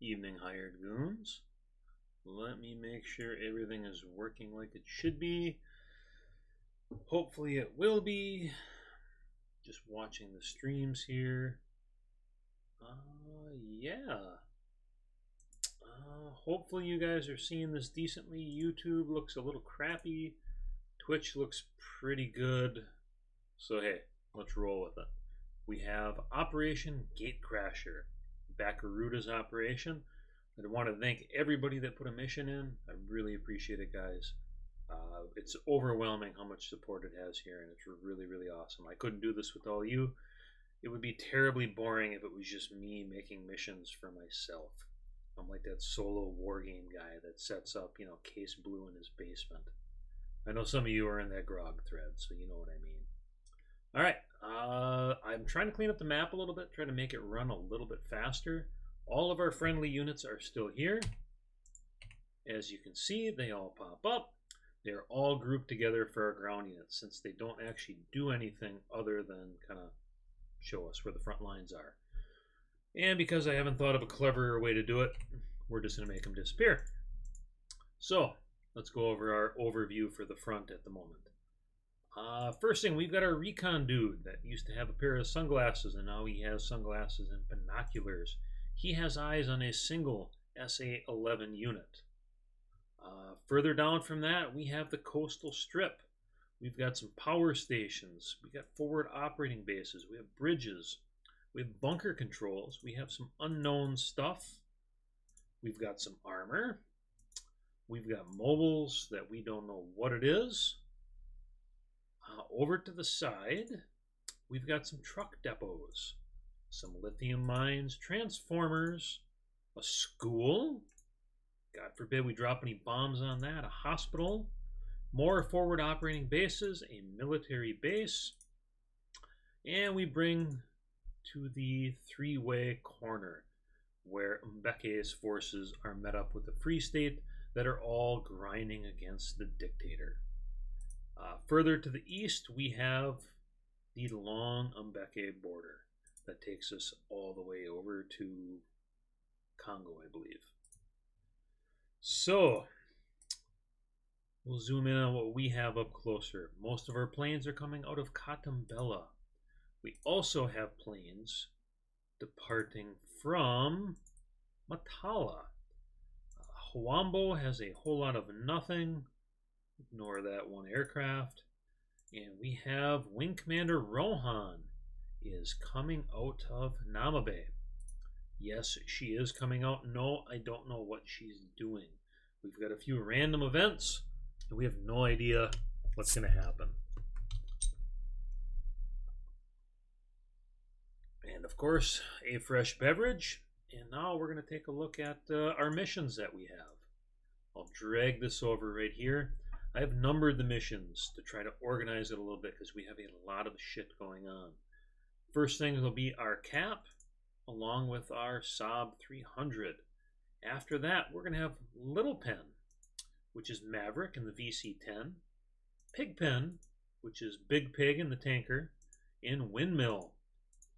Evening, Hired Goons. Let me make sure everything is working like it should be. Hopefully it will be. Just watching the streams here. Yeah. Hopefully you guys are seeing this decently. YouTube looks a little crappy. Twitch looks pretty good. So hey, let's roll with it. We have Operation Gatecrasher, Baccaruda's operation. I want to thank everybody that put a mission in. I really appreciate it, guys. It's overwhelming how much support it has here, and it's really, really awesome. I couldn't do this with all you. It would be terribly boring if it was just me making missions for myself. I'm like that solo war game guy that sets up, Case Blue in his basement. I know some of you are in that grog thread, so you know what I mean. All right, I'm trying to clean up the map a little bit, try to make it run a little bit faster. All of our friendly units are still here. As you can see, they all pop up. They're all grouped together for our ground units, since they don't actually do anything other than kind of show us where the front lines are. And because I haven't thought of a cleverer way to do it, we're just going to make them disappear. So let's go over our overview for the front at the moment. First thing, we've got our recon dude that used to have a pair of sunglasses, and now he has sunglasses and binoculars. He has eyes on a single SA-11 unit. Further down from that, we have the coastal strip. We've got some power stations. We've got forward operating bases. We have bridges. We have bunker controls. We have some unknown stuff. We've got some armor. We've got mobiles that we don't know what it is. Over to the side, we've got some truck depots, some lithium mines, transformers, a school. God forbid we drop any bombs on that. A hospital, more forward operating bases, a military base, and we bring to the three-way corner where Mbeke's forces are met up with the Free State that are all grinding against the dictator. Further to the east, we have the long Mbeke border that takes us all the way over to Congo, I believe. So, we'll zoom in on what we have up closer. Most of our planes are coming out of Katambela. We also have planes departing from Matala. Huambo has a whole lot of nothing. Ignore that one aircraft. And we have Wing Commander Rohan is coming out of Namabe. Yes, she is coming out. No, I don't know what she's doing. We've got a few random events, and we have no idea what's going to happen. And of course, a fresh beverage. And now we're going to take a look at our missions that we have. I'll drag this over right here. I have numbered the missions to try to organize it a little bit because we have a lot of shit going on. First thing will be our cap, along with our Saab 300. After that, we're going to have Little Pen, which is Maverick in the VC-10, Pigpen, which is Big Pig in the tanker, and Windmill,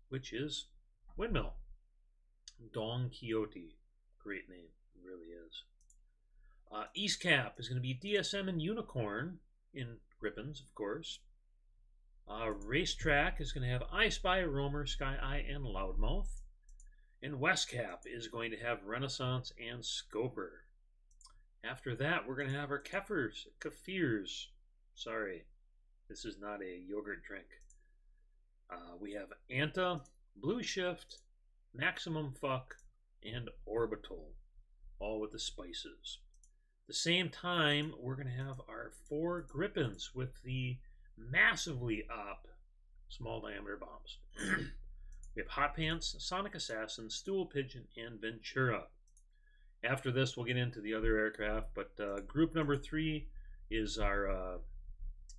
which is Windmill. Don Quixote, great name, it really is. East Cap is going to be DSM and Unicorn in Rippins, of course. Racetrack is going to have I Spy, Roamer, Sky Eye, and Loudmouth. And West Cap is going to have Renaissance and Scoper. After that, we're going to have our Kafirs. Sorry, this is not a yogurt drink. We have Anta, Blue Shift, Maximum Fuck, and Orbital, all with the spices. At the same time, we're going to have our 4 Grippins with the massively op small diameter bombs. We have Hot Pants, Sonic Assassin, Stool Pigeon, and Ventura. After this, we'll get into the other aircraft, but group number 3 is our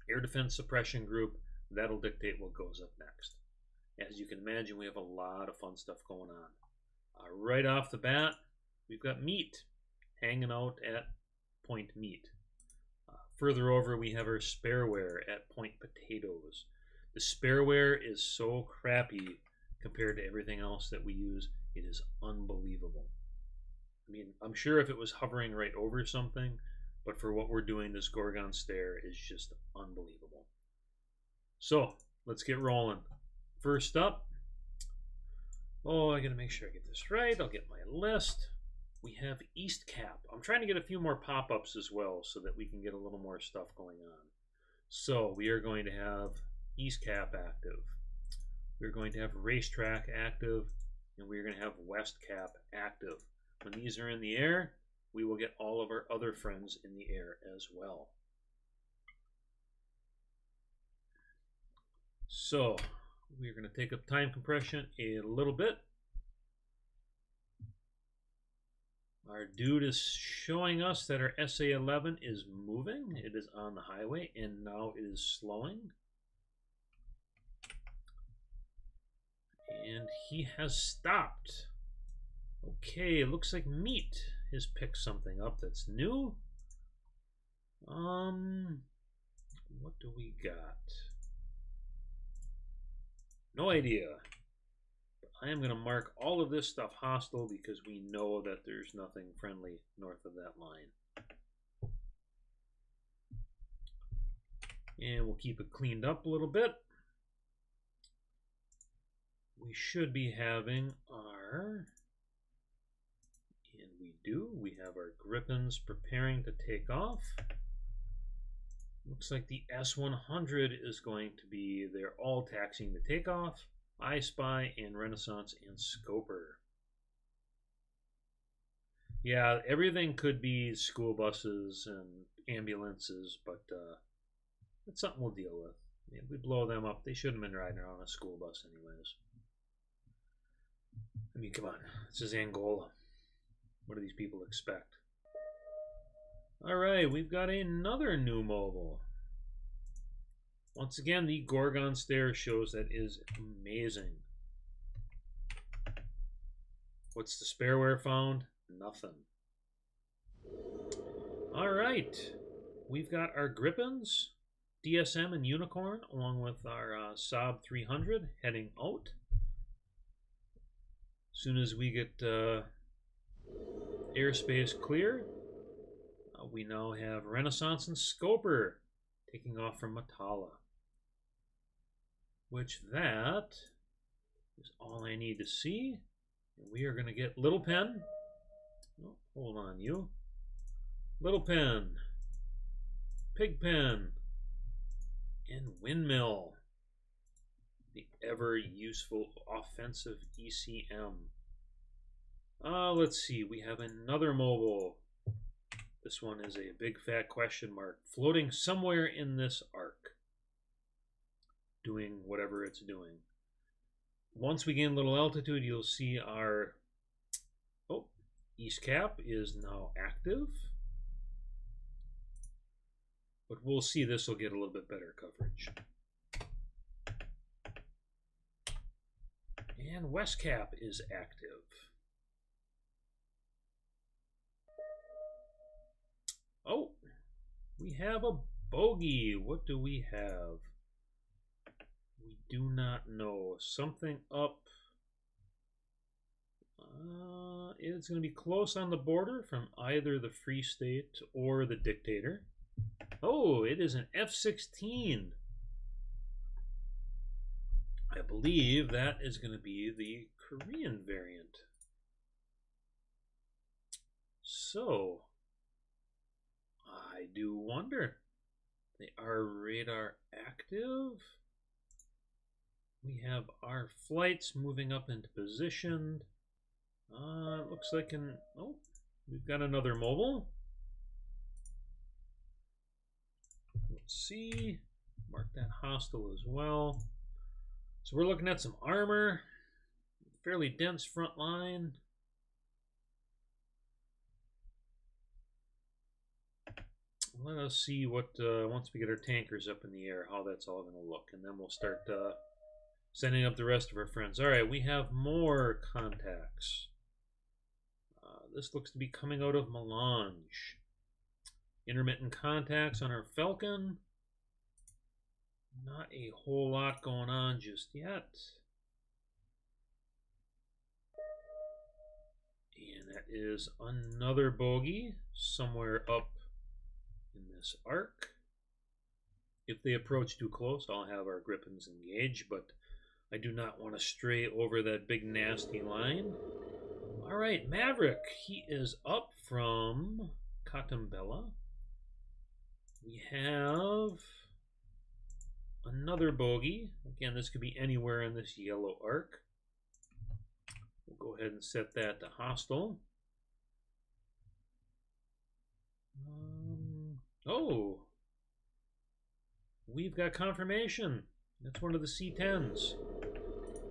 air defense suppression group. That'll dictate what goes up next. As you can imagine, we have a lot of fun stuff going on. Right off the bat, we've got Meat hanging out at Point Meat. Further over, we have our Spareware at Point Potatoes. The Spareware is so crappy compared to everything else that we use. It is unbelievable. I mean, I'm sure if it was hovering right over something, but for what we're doing, this Gorgon Stair is just unbelievable. So, let's get rolling. First up, I gotta make sure I get this right. I'll get my list. We have East Cap. I'm trying to get a few more pop-ups as well so that we can get a little more stuff going on. So, we are going to have East Cap active. We're going to have Racetrack active, and we're going to have West Cap active. When these are in the air, we will get all of our other friends in the air as well. So, we're going to take up time compression a little bit. Our dude is showing us that our SA-11 is moving. It is on the highway, and now it is slowing. And he has stopped. Okay, it looks like Meat has picked something up that's new. What do we got? No idea. But I am going to mark all of this stuff hostile because we know that there's nothing friendly north of that line. And we'll keep it cleaned up a little bit. We should be having our, and we do, we have our Gripens preparing to take off. Looks like the S-100 is going to be, they're all taxiing to take off. I Spy and Renaissance and Scoper. Yeah, everything could be school buses and ambulances, but that's something we'll deal with. If we blow them up, they shouldn't have been riding around a school bus anyways. I mean, come on. This is Angola. What do these people expect? Alright, we've got another new mobile. Once again, the Gorgon Stair shows that is amazing. What's the spareware found? Nothing. Alright, we've got our Gripens, DSM and Unicorn, along with our Saab 300 heading out. As soon as we get airspace clear, we now have Renaissance and Scoper taking off from Matala. Which that is all I need to see. And we are going to get Little Pen. Oh, hold on, you. Little Pen, Pigpen, and Windmill. The ever useful offensive ECM. Let's see, we have another mobile. This one is a big fat question mark floating somewhere in this arc, doing whatever it's doing. Once we gain a little altitude, you'll see our East Cap is now active. But we'll see, this will get a little bit better coverage. And West Cap is active. Oh, we have a bogey. What do we have? We do not know. Something up. It's going to be close on the border from either the Free State or the Dictator. Oh, it is an F-16. I believe that is going to be the Korean variant. So, I do wonder. They are radar active. We have our flights moving up into position. It looks like we've got another mobile. Let's see. Mark that hostile as well. So we're looking at some armor. Fairly dense front line. Let us see what, once we get our tankers up in the air, how that's all going to look. And then we'll start sending up the rest of our friends. All right, we have more contacts. This looks to be coming out of Melange. Intermittent contacts on our Falcon. Not a whole lot going on just yet. And That is another bogey somewhere up in this arc. If they approach too close, I'll have our griffins engage, but I do not want to stray over that big nasty line. All right, Maverick, he is up from Cotumbella. We have another bogey. Again, this could be anywhere in this yellow arc. We'll go ahead and set that to hostile. Oh, we've got confirmation. That's one of the C-10s.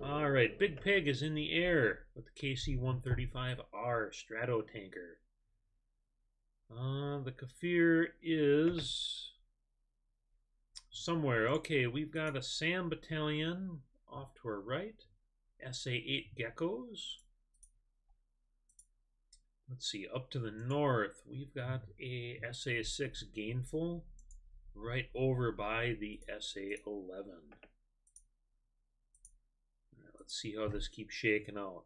All right, Big Pig is in the air with the KC-135R Strato tanker. The Kafir is somewhere. Okay, we've got a SAM battalion off to our right. SA-8 Geckos. Let's see, up to the north, we've got a SA-6 Gainful right over by the SA-11. Let's see how this keeps shaking out.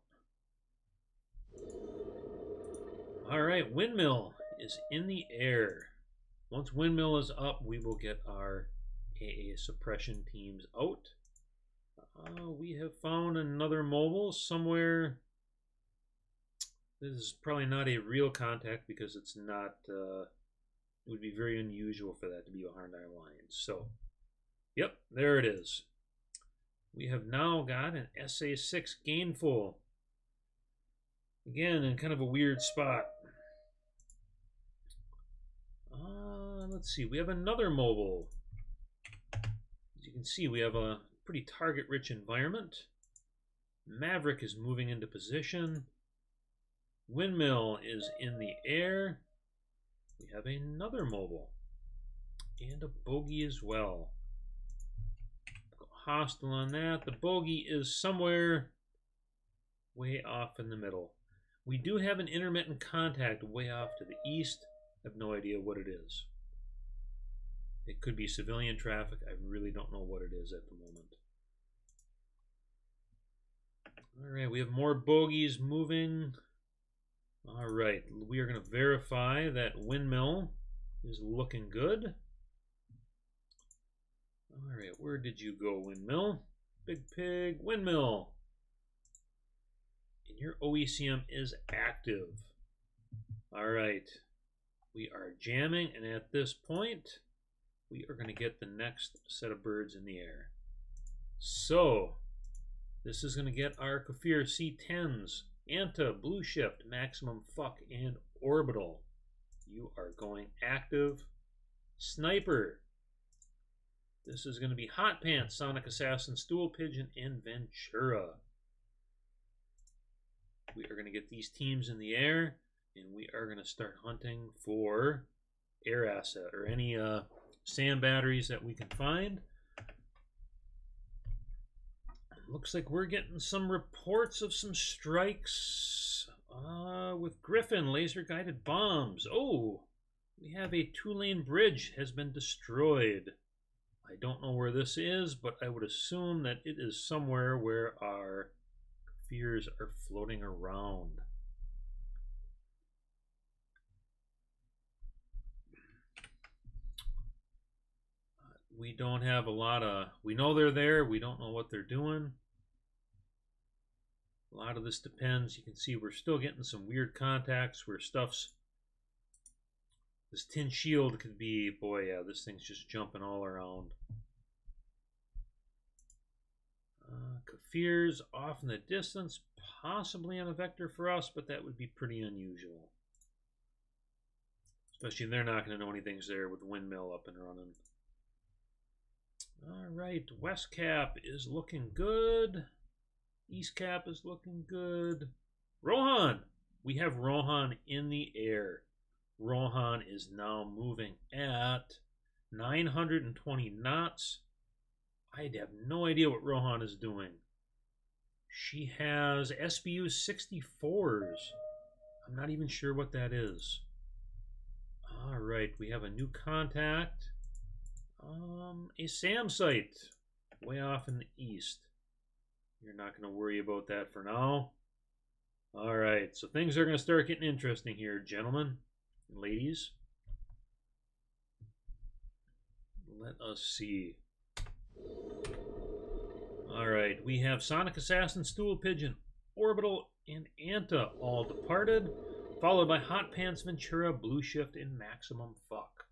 All right, Windmill is in the air. Once Windmill is up, we will get our AA suppression teams out. We have found another mobile somewhere. This is probably not a real contact because it's not, it would be very unusual for that to be behind our lines. So, yep, there it is. We have now got an SA-6 Gainful. Again, in kind of a weird spot. Let's see, we have another mobile. As you can see, we have a pretty target-rich environment. Maverick is moving into position. Windmill is in the air. We have another mobile. And a bogey as well. Go hostile on that. The bogey is somewhere way off in the middle. We do have an intermittent contact way off to the east. I have no idea what it is. It could be civilian traffic. I really don't know what it is at the moment. All right, we have more bogeys moving. All right, we are going to verify that Windmill is looking good. All right, where did you go, Windmill? Big Pig, Windmill. And your OECM is active. All right, we are jamming, and at this point, we are going to get the next set of birds in the air. So, this is going to get our Kafir C-10s. Anta, Blue Shift, Maximum Fuck, and Orbital. You are going active. Sniper. This is going to be Hot Pants, Sonic Assassin, Stool Pigeon, and Ventura. We are going to get these teams in the air, and we are going to start hunting for air asset or any SAM batteries that we can find. Looks like we're getting some reports of some strikes with Griffin laser-guided bombs. Oh, we have a 2-lane bridge has been destroyed. I don't know where this is, but I would assume that it is somewhere where our Kafirs are floating around. We don't have a lot of, we know they're there, we don't know what they're doing. A lot of this depends. You can see we're still getting some weird contacts where stuff's, this tin shield could be, boy, yeah, this thing's just jumping all around. Kafirs off in the distance, possibly on a vector for us, but that would be pretty unusual. Especially if they're not going to know anything's there with the Windmill up and running. All right, West Cap is looking good. East Cap is looking good. Rohan! We have Rohan in the air. Rohan is now moving at 920 knots. I have no idea what Rohan is doing. She has SBU 64s. I'm not even sure what that is. All right, we have a new contact. A SAM site way off in the east. You're not going to worry about that for now. All right, so things are going to start getting interesting here, gentlemen and ladies. Let us see. All right, we have Sonic Assassin, Stool Pigeon, Orbital, and Anta all departed, followed by Hot Pants Ventura, Blue Shift, and Maximum Fuck.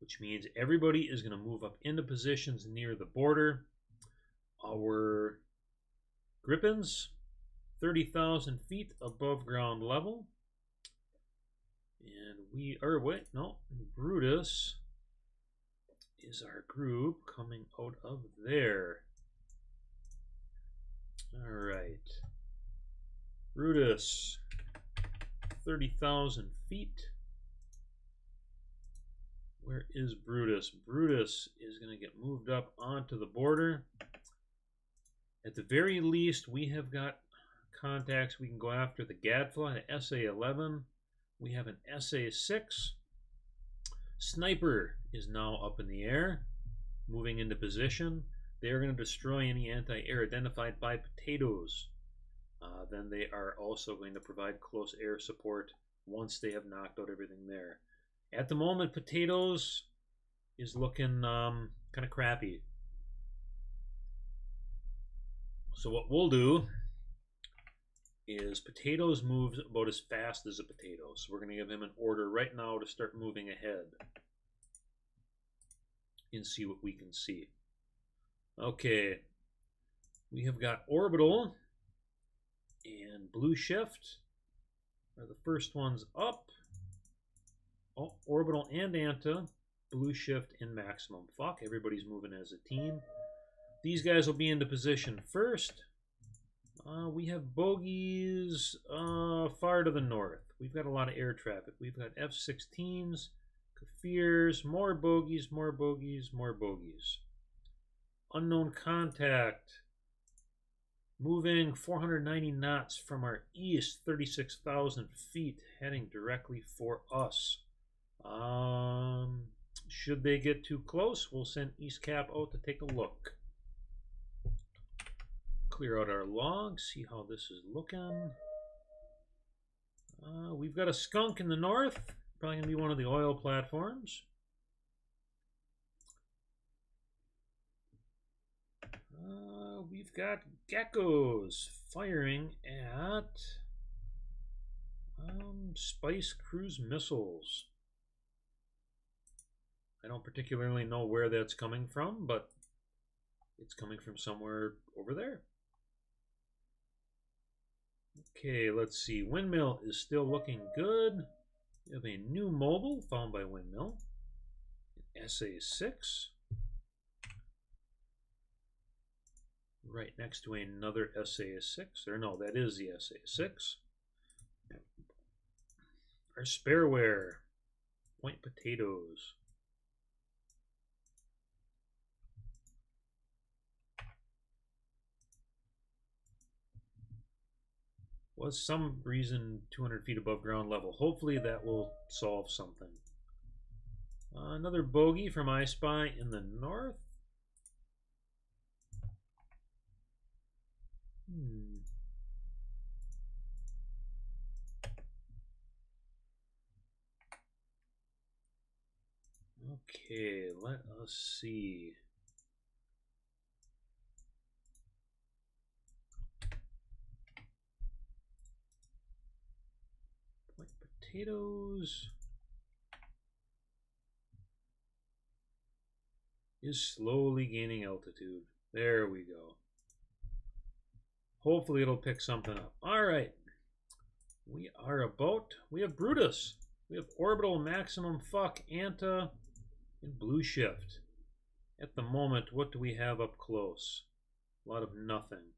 Which means everybody is going to move up into positions near the border. Our Grippins, 30,000 feet above ground level. And we are, wait, no, Brutus is our group coming out of there. All right. Brutus, 30,000 feet. Where is Brutus? Brutus is going to get moved up onto the border. At the very least, we have got contacts. We can go after the Gadfly, the SA-11. We have an SA-6. Sniper is now up in the air, moving into position. They are going to destroy any anti-air identified by Potatoes. Then they are also going to provide close air support once they have knocked out everything there. At the moment, Potatoes is looking kind of crappy. So what we'll do is Potatoes moves about as fast as a potato. So we're going to give him an order right now to start moving ahead and see what we can see. Okay, we have got Orbital and Blue Shift are the first ones up. Oh, Orbital and Anta, Blue Shift, and Maximum Fuck. Everybody's moving as a team. These guys will be into position first. We have bogeys far to the north. We've got a lot of air traffic. We've got F-16s, Kafirs, more bogeys, more bogeys, more bogeys. Unknown contact. Moving 490 knots from our east, 36,000 feet, heading directly for us. Should they get too close, we'll send East Cap out to take a look. Clear out our logs, see how this is looking. We've got a skunk in the north, probably going to be one of the oil platforms. We've got geckos firing at Spice Cruise missiles. I don't particularly know where that's coming from, but it's coming from somewhere over there. Okay, let's see. Windmill is still looking good. We have a new mobile found by Windmill. An SA-6. Right next to another SA-6. Or no, that is the SA-6. Our spareware. Point Potatoes. Was some reason 200 feet above ground level. Hopefully that will solve something. Another bogey from I Spy in the north. Okay, let us see. Point Potatoes is slowly gaining altitude. There we go. Hopefully it'll pick something up. All right. We have Brutus. We have Orbital, Maximum Fuck, Anta, and Blue Shift. At the moment, what do we have up close? A lot of nothing.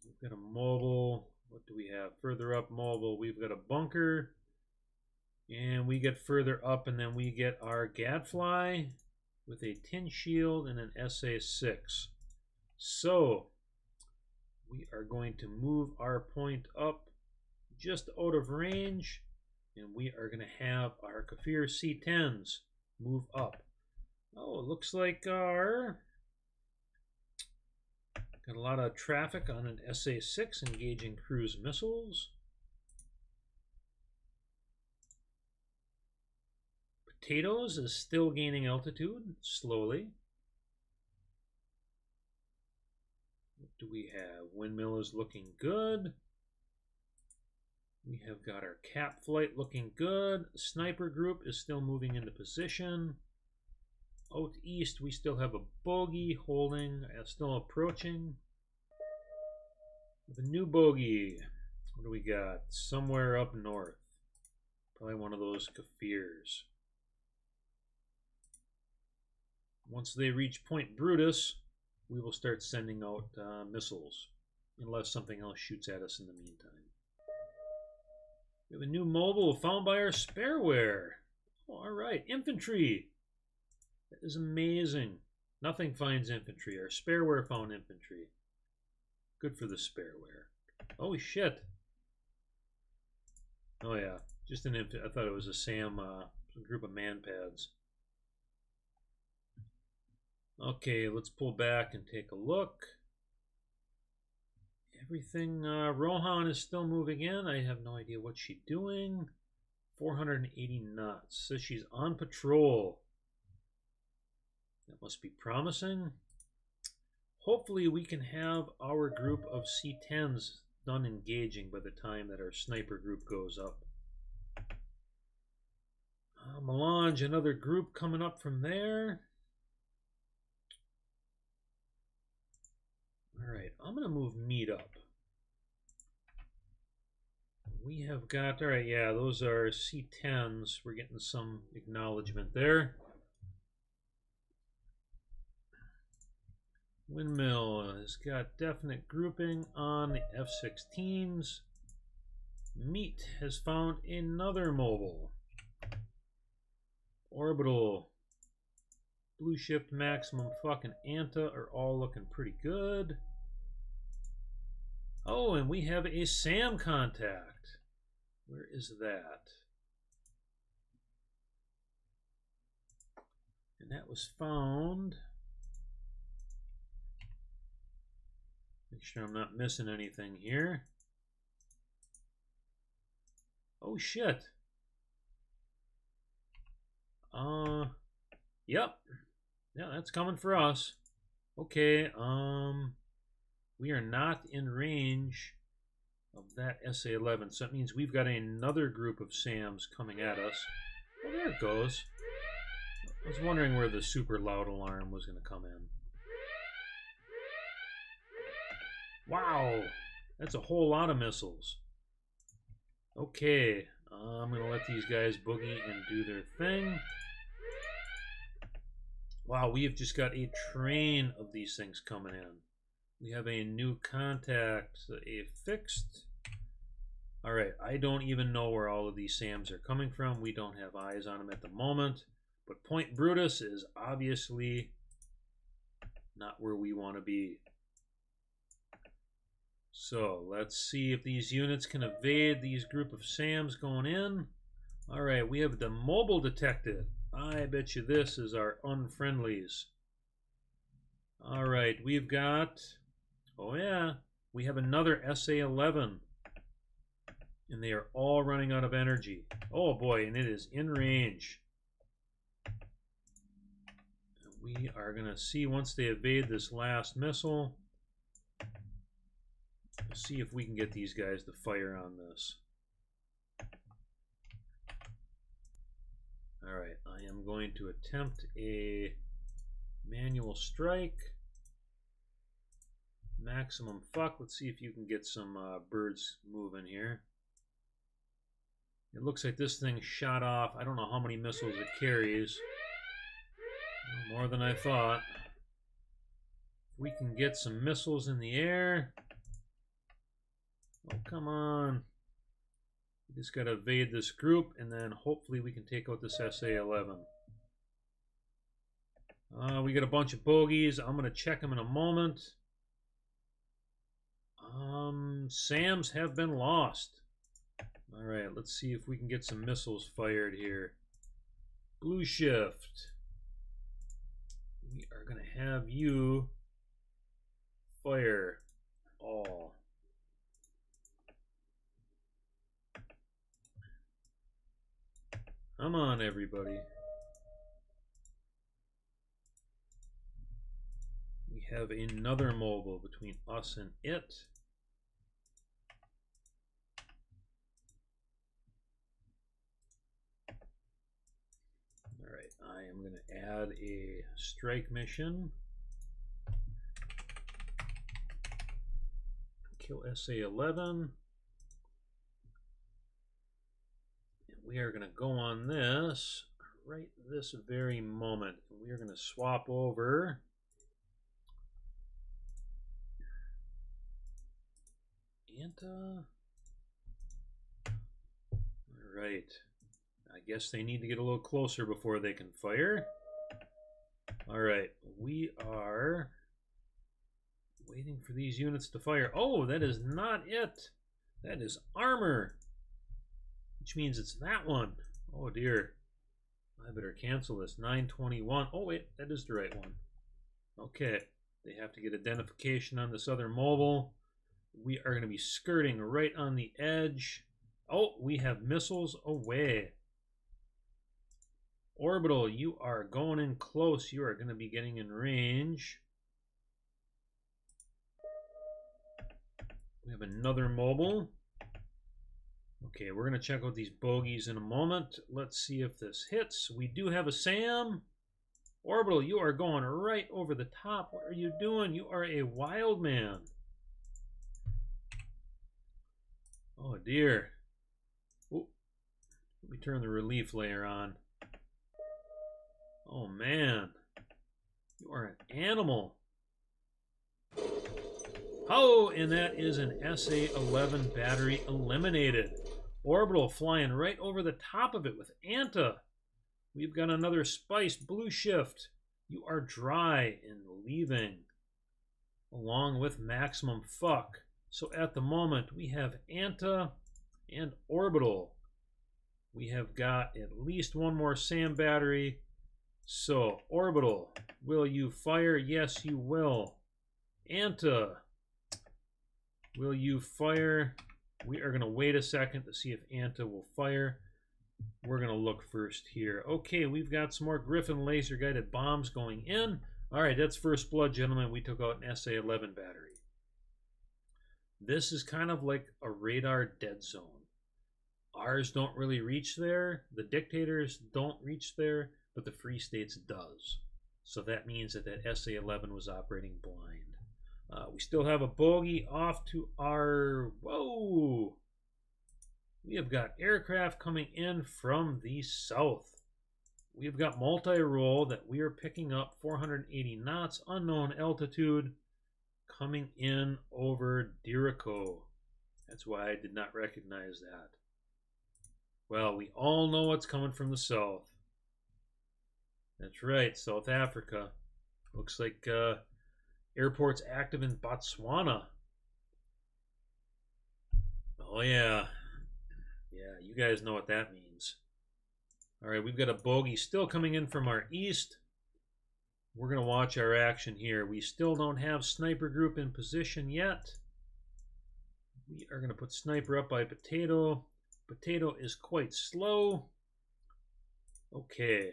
We've got a mobile. What do we have? Further up mobile, we've got a bunker. And we get further up, and then we get our Gadfly with a tin shield and an SA-6. So we are going to move our point up just out of range, and we are going to have our Kafir C-10s move up. Oh, it looks like our Got a lot of traffic on an SA-6 engaging cruise missiles. Potatoes is still gaining altitude, slowly. What do we have? Windmill is looking good. We have got our cap flight looking good. Sniper group is still moving into position. Out east, we still have a bogey holding, still approaching. With a new bogey. What do we got? Somewhere up north. Probably one of those Kafirs. Once they reach Point Brutus, we will start sending out missiles, unless something else shoots at us in the meantime. We have a new mobile found by our spareware. Oh, all right, infantry. That is amazing. Nothing finds infantry. Our spareware found infantry. Good for the spareware. Oh shit. Oh yeah, just an infantry. I thought it was a SAM, some group of man pads. Okay, let's pull back and take a look. Everything, Rohan is still moving in. I have no idea what she's doing. 480 knots. Says she's on patrol. That must be promising. Hopefully we can have our group of C-10s done engaging by the time that our sniper group goes up. Melange, another group coming up from there. Alright, I'm going to move meat up. We have got, alright, yeah, those are C-10s. We're getting some acknowledgement there. Windmill has got definite grouping on the F-16s. Meat has found another mobile. Orbital, Blue Shift, Maximum, fucking Anta are all looking pretty good. Oh, and we have a SAM contact. Where is that? And that was found. Make sure I'm not missing anything here. Oh shit. Yep. Yeah, that's coming for us. Okay, we are not in range of that SA-11, so that means we've got another group of SAMs coming at us. Oh, there it goes. I was wondering where the super loud alarm was going to come in. Wow, that's a whole lot of missiles. Okay, I'm going to let these guys boogie and do their thing. Wow, we have just got a train of these things coming in. We have a new contact, a fixed. All right, I don't even know where all of these SAMs are coming from. We don't have eyes on them at the moment. But Point Brutus is obviously not where we want to be. So let's see if these units can evade these group of SAMs going in. All right, we have the mobile detected. I bet you this is our unfriendlies. All right, we've got, oh yeah, we have another SA-11. And they are all running out of energy. Oh boy, and it is in range. We are going to see once they evade this last missile. We'll see if we can get these guys to fire on this. Alright, I am going to attempt a manual strike. Maximum fuck. Let's see if you can get some birds moving here. It looks like this thing shot off. I don't know how many missiles it carries. More than I thought. If we can get some missiles in the air. Oh, come on. We just got to evade this group, and then hopefully we can take out this SA-11. We got a bunch of bogeys. I'm going to check them in a moment. SAMs have been lost. All right, let's see if we can get some missiles fired here. Blue Shift. We are going to have you fire all. Come on, everybody. We have another mobile between us and it. Alright, I am going to add a strike mission. Kill SA-11. We are going to go on this right this very moment. We are going to swap over Anta. All right. I guess they need to get a little closer before they can fire. All right. We are waiting for these units to fire. Oh, that is not it. That is armor. Which means it's that one. Oh dear. I better cancel this. 921. Oh wait, that is the right one. Okay. They have to get identification on this other mobile. We are going to be skirting right on the edge. Oh, we have missiles away. Orbital, you are going in close. You are going to be getting in range. We have another mobile. Okay, we're going to check out these bogeys in a moment. Let's see if this hits. We do have a SAM. Orbital, you are going right over the top. What are you doing? You are a wild man. Oh dear. Ooh. Let me turn the relief layer on. Oh man. You are an animal. Oh, and that is an SA-11 battery eliminated. Orbital flying right over the top of it with Anta. We've got another Spice Blue Shift. You are dry and leaving. Along with Maximum Fuck. So at the moment, we have Anta and Orbital. We have got at least one more SAM battery. So, Orbital, will you fire? Yes, you will. Anta, will you fire? We are going to wait a second to see if Anta will fire. We're going to look first here. Okay, we've got some more Griffin laser-guided bombs going in. All right, that's first blood, gentlemen. We took out an SA-11 battery. This is kind of like a radar dead zone. Ours don't really reach there. The dictators don't reach there, but the Free States does. So that means that that SA-11 was operating blind. We still have a bogey off to our... Whoa! We have got aircraft coming in from the south. We have got multi-role that we are picking up 480 knots, unknown altitude, coming in over Dirico. That's why I did not recognize that. Well, we all know what's coming from the south. That's right, South Africa. Looks like airport's active in Botswana. Oh yeah. Yeah, you guys know what that means. All right, we've got a bogey still coming in from our east. We're going to watch our action here. We still don't have sniper group in position yet. We are going to put sniper up by Potato. Potato is quite slow. Okay.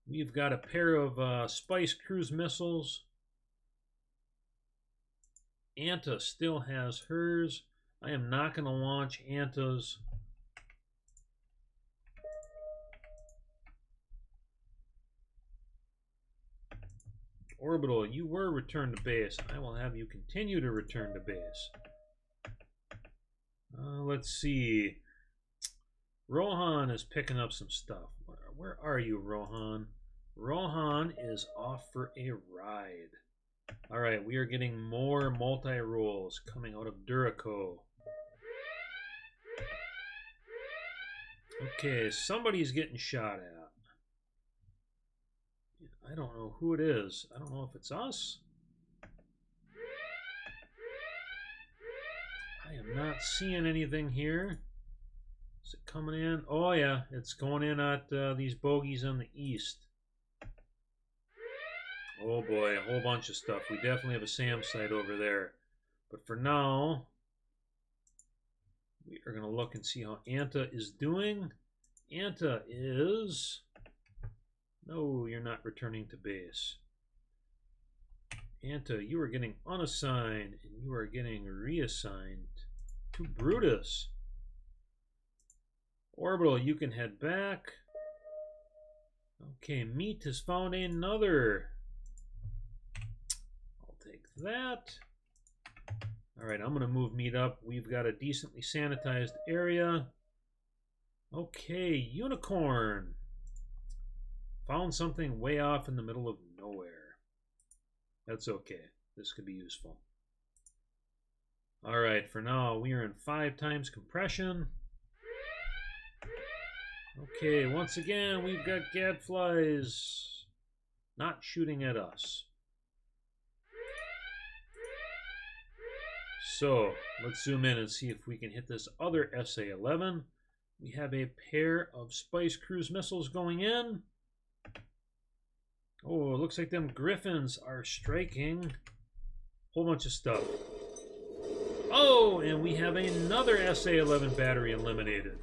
We've got a pair of Spice cruise missiles. Anta still has hers. I am not going to launch Anta's. Orbital, you were returned to base. I will have you continue to return to base. Let's see. Rohan is picking up some stuff. Where are you, Rohan? Rohan is off for a ride. All right, we are getting more multi-rolls coming out of Durico. Okay, somebody's getting shot at. I don't know who it is. I don't know if it's us. I am not seeing anything here. Is it coming in? Oh yeah, it's going in at these bogeys on the east. Oh boy, a whole bunch of stuff. We definitely have a SAM site over there. But for now, we are going to look and see how Anta is doing. Anta is... No, you're not returning to base. Anta, you are getting unassigned, and you are getting reassigned to Brutus. Orbital, you can head back. Okay, Meat has found another. I'll take that. Alright, I'm going to move Meat up. We've got a decently sanitized area. Okay, Unicorn. Found something way off in the middle of nowhere. That's okay. This could be useful. Alright, for now, we are in 5 times compression. Okay, once again, we've got gadflies not shooting at us. So, let's zoom in and see if we can hit this other SA-11. We have a pair of Spice Cruise missiles going in. Oh, it looks like them Griffins are striking. Whole bunch of stuff. Oh, and we have another SA-11 battery eliminated.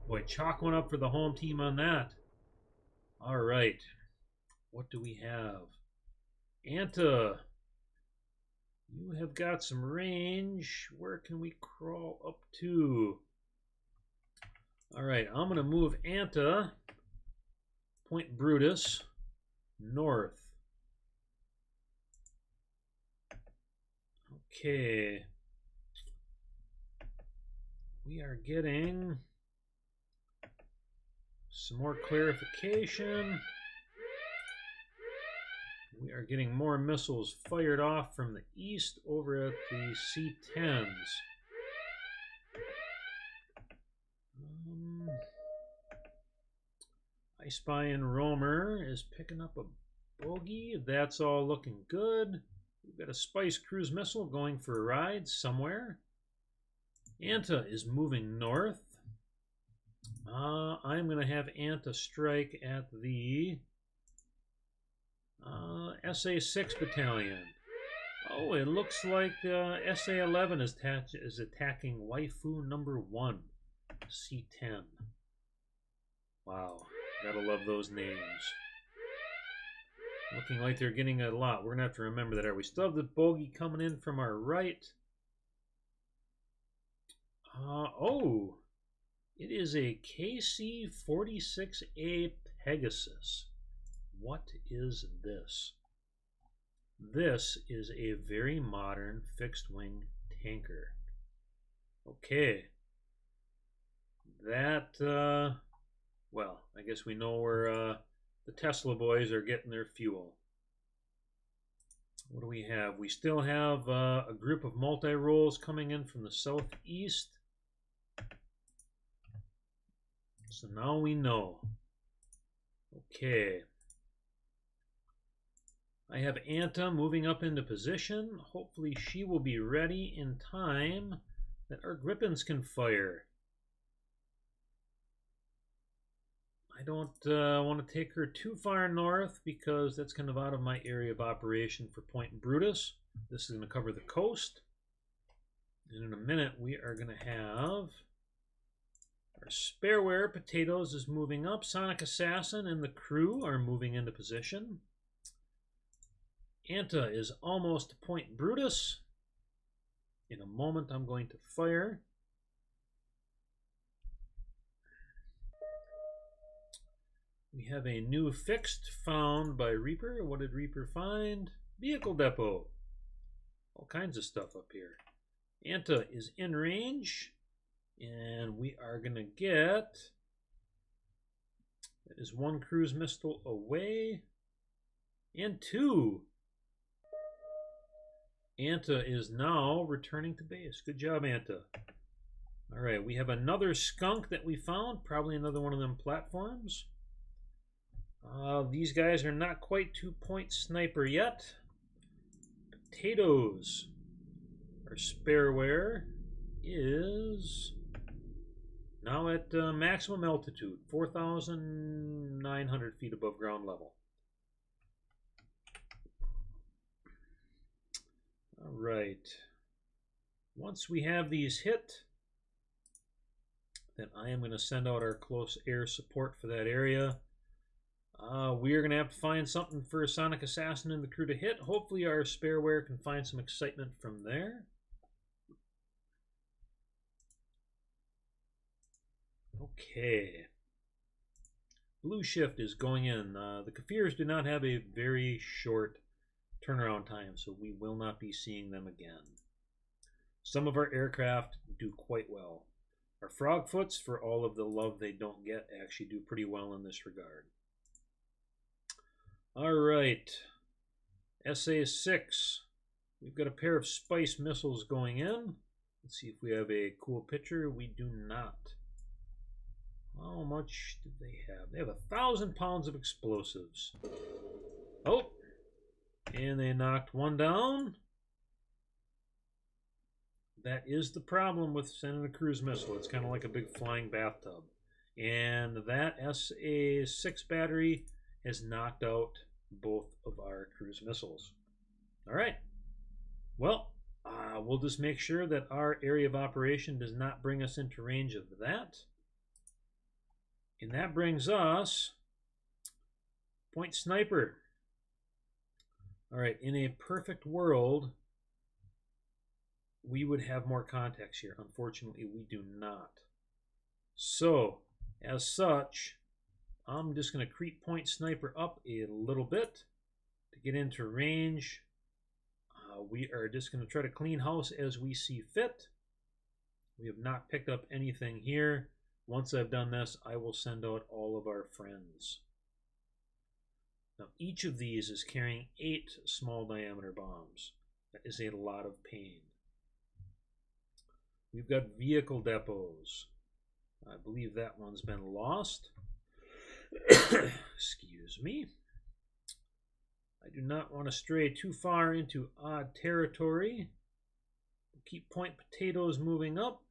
Boy, chalk one up for the home team on that. All right. What do we have? Anta, you have got some range. Where can we crawl up to? All right, I'm going to move Anta, Point Brutus, north. Okay. We are getting some more clarification. We are getting more missiles fired off from the east over at the C-10s. I Spy and Roamer is picking up a bogey. That's all looking good. We've got a Spice Cruise missile going for a ride somewhere. Anta is moving north. I'm going to have Anta strike at the SA-6 Battalion. Oh, it looks like SA-11 is attacking Waifu number 1, C-10. Wow, gotta love those names. Looking like they're getting a lot. We're going to have to remember that. We still have the bogey coming in from our right. Oh, it is a KC-46A Pegasus. What is this? This is a very modern fixed-wing tanker. Okay. That, well, I guess we know where the Tesla boys are getting their fuel. What do we have? We still have a group of multi-rolls coming in from the southeast. So now we know. Okay. I have Anta moving up into position. Hopefully she will be ready in time that our Griffins can fire. I don't want to take her too far north because that's kind of out of my area of operation for Point Brutus. This is going to cover the coast. And in a minute we are going to have our Spareware Potatoes is moving up. Sonic Assassin and the crew are moving into position. Anta is almost to Point Brutus. In a moment I'm going to fire. We have a new fixed found by Reaper. What did Reaper find? Vehicle depot. All kinds of stuff up here. Anta is in range. And we are going to get... That is 1 cruise missile away. And 2. Anta is now returning to base. Good job, Anta. Alright, we have another skunk that we found. Probably another one of them platforms. These guys are not quite 2-point sniper yet. Potatoes. Our Spareware is now at maximum altitude, 4,900 feet above ground level. All right. Once we have these hit, then I am going to send out our close air support for that area. We are going to have to find something for a Sonic Assassin and the crew to hit. Hopefully our spareware can find some excitement from there. Okay. Blue shift is going in. The Kafirs do not have a very short turnaround time, so we will not be seeing them again. Some of our aircraft do quite well. Our Frogfoots, for all of the love they don't get, actually do pretty well in this regard. Alright, SA-6. We've got a pair of Spice missiles going in. Let's see if we have a cool picture. We do not. How much did they have? They have 1,000 pounds of explosives. Oh, and they knocked one down. That is the problem with sending a cruise missile. It's kind of like a big flying bathtub. And that SA-6 battery has knocked out both of our cruise missiles. All right. Well, we'll just make sure that our area of operation does not bring us into range of that. And that brings us Point Sniper. All right, in a perfect world, we would have more contacts here. Unfortunately, we do not. So, as such, I'm just going to creep Point Sniper up a little bit to get into range. We are just going to try to clean house as we see fit. We have not picked up anything here. Once I've done this, I will send out all of our friends. Now, each of these is carrying 8 small diameter bombs. That is a lot of pain. We've got vehicle depots. I believe that one's been lost. Excuse me. I do not want to stray too far into odd territory. We'll keep Point Potatoes moving up.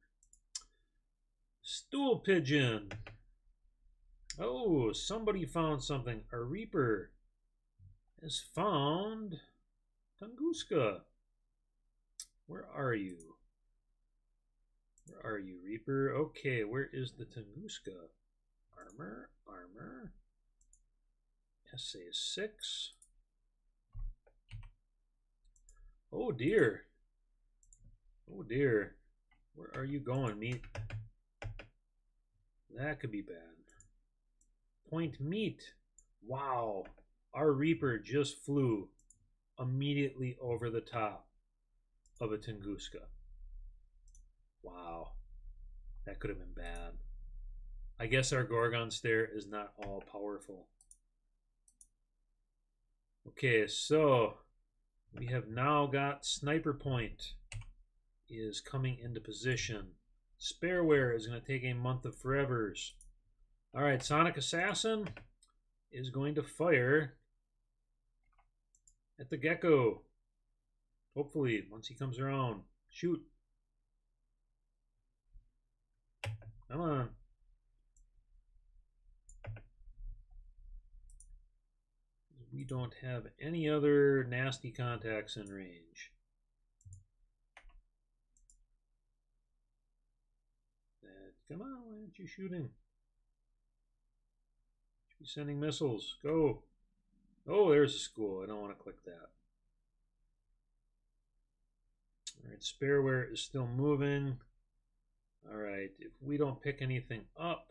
Stool Pigeon. Oh, somebody found something. A Reaper has found Tunguska. Where are you? Where are you, Reaper? Okay, where is the Tunguska? Armor, armor. SA-6. Oh dear. Oh dear. Where are you going, meat? That could be bad. Point Meat. Wow. Our Reaper just flew immediately over the top of a Tunguska. Wow. That could have been bad. I guess our Gorgon Stare is not all powerful. Okay, so we have now got Sniper Point is coming into position. Spareware is going to take a month of forevers. Alright, Sonic Assassin is going to fire at the Gecko. Hopefully, once he comes around. Shoot. Come on. We don't have any other nasty contacts in range. Come on, why aren't you shooting? Should be sending missiles. Go. Oh, there's a school. I don't want to click that. Alright, Spareware is still moving. Alright, if we don't pick anything up.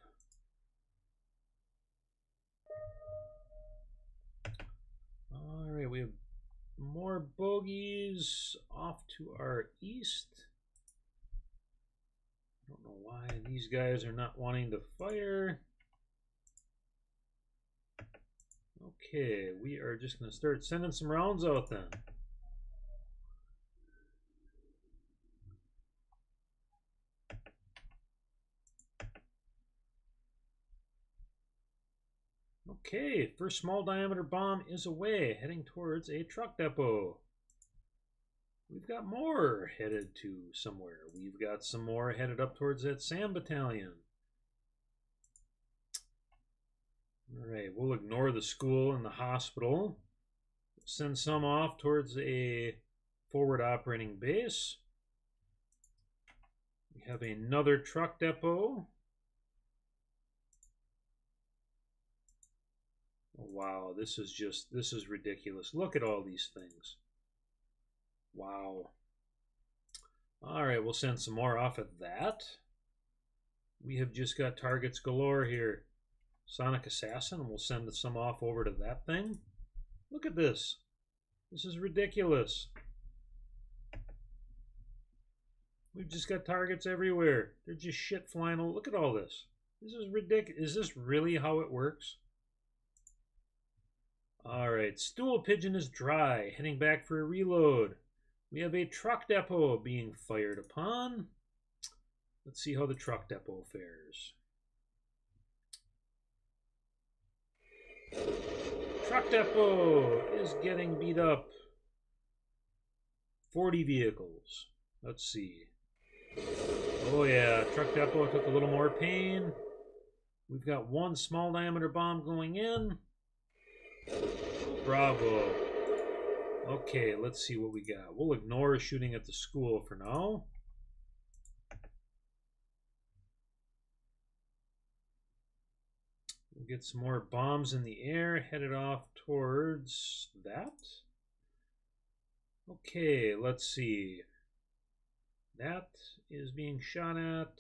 Alright, we have more bogeys off to our east. I don't know why these guys are not wanting to fire. Okay, we are just going to start sending some rounds out then. Okay, first small diameter bomb is away, heading towards a truck depot. We've got more headed to somewhere. We've got some more headed up towards that SAM battalion. Alright, we'll ignore the school and the hospital. Send some off towards a forward operating base. We have another truck depot. Wow, this is ridiculous. Look at all these things. Wow. All right, we'll send some more off at that. We have just got targets galore here. Sonic Assassin, we'll send some off over to that thing. Look at this. This is ridiculous. We've just got targets everywhere. They're just shit flying. Look at all this. This is ridiculous. Is this really how it works? Alright, Stool Pigeon is dry, heading back for a reload. We have a truck depot being fired upon. Let's see how the truck depot fares. Truck depot is getting beat up. 40 vehicles. Let's see. Oh yeah, truck depot took a little more pain. We've got one small diameter bomb going in. Bravo. Okay, let's see what we got. We'll ignore shooting at the school for now. We'll get some more bombs in the air, headed off towards that. Okay, let's see. That is being shot at.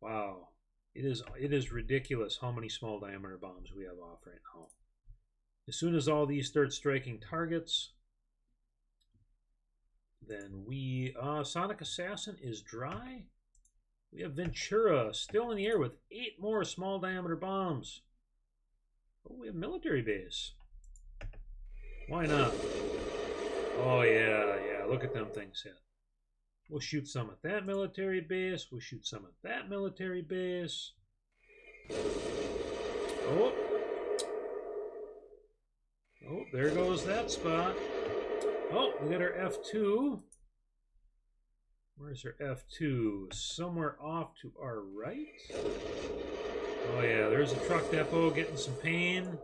Wow. It is ridiculous how many small diameter bombs we have off right now. As soon as all these start striking targets, then we... Sonic Assassin is dry. We have Ventura still in the air with 8 more small diameter bombs. Oh, we have military base. Why not? Oh, yeah. Look at them things hit. We'll shoot some at that military base. We'll shoot some at that military base. Oh, there goes that spot. Oh, we got our F2. Where's our F2? Somewhere off to our right. Oh yeah, there's a truck depot getting some pain.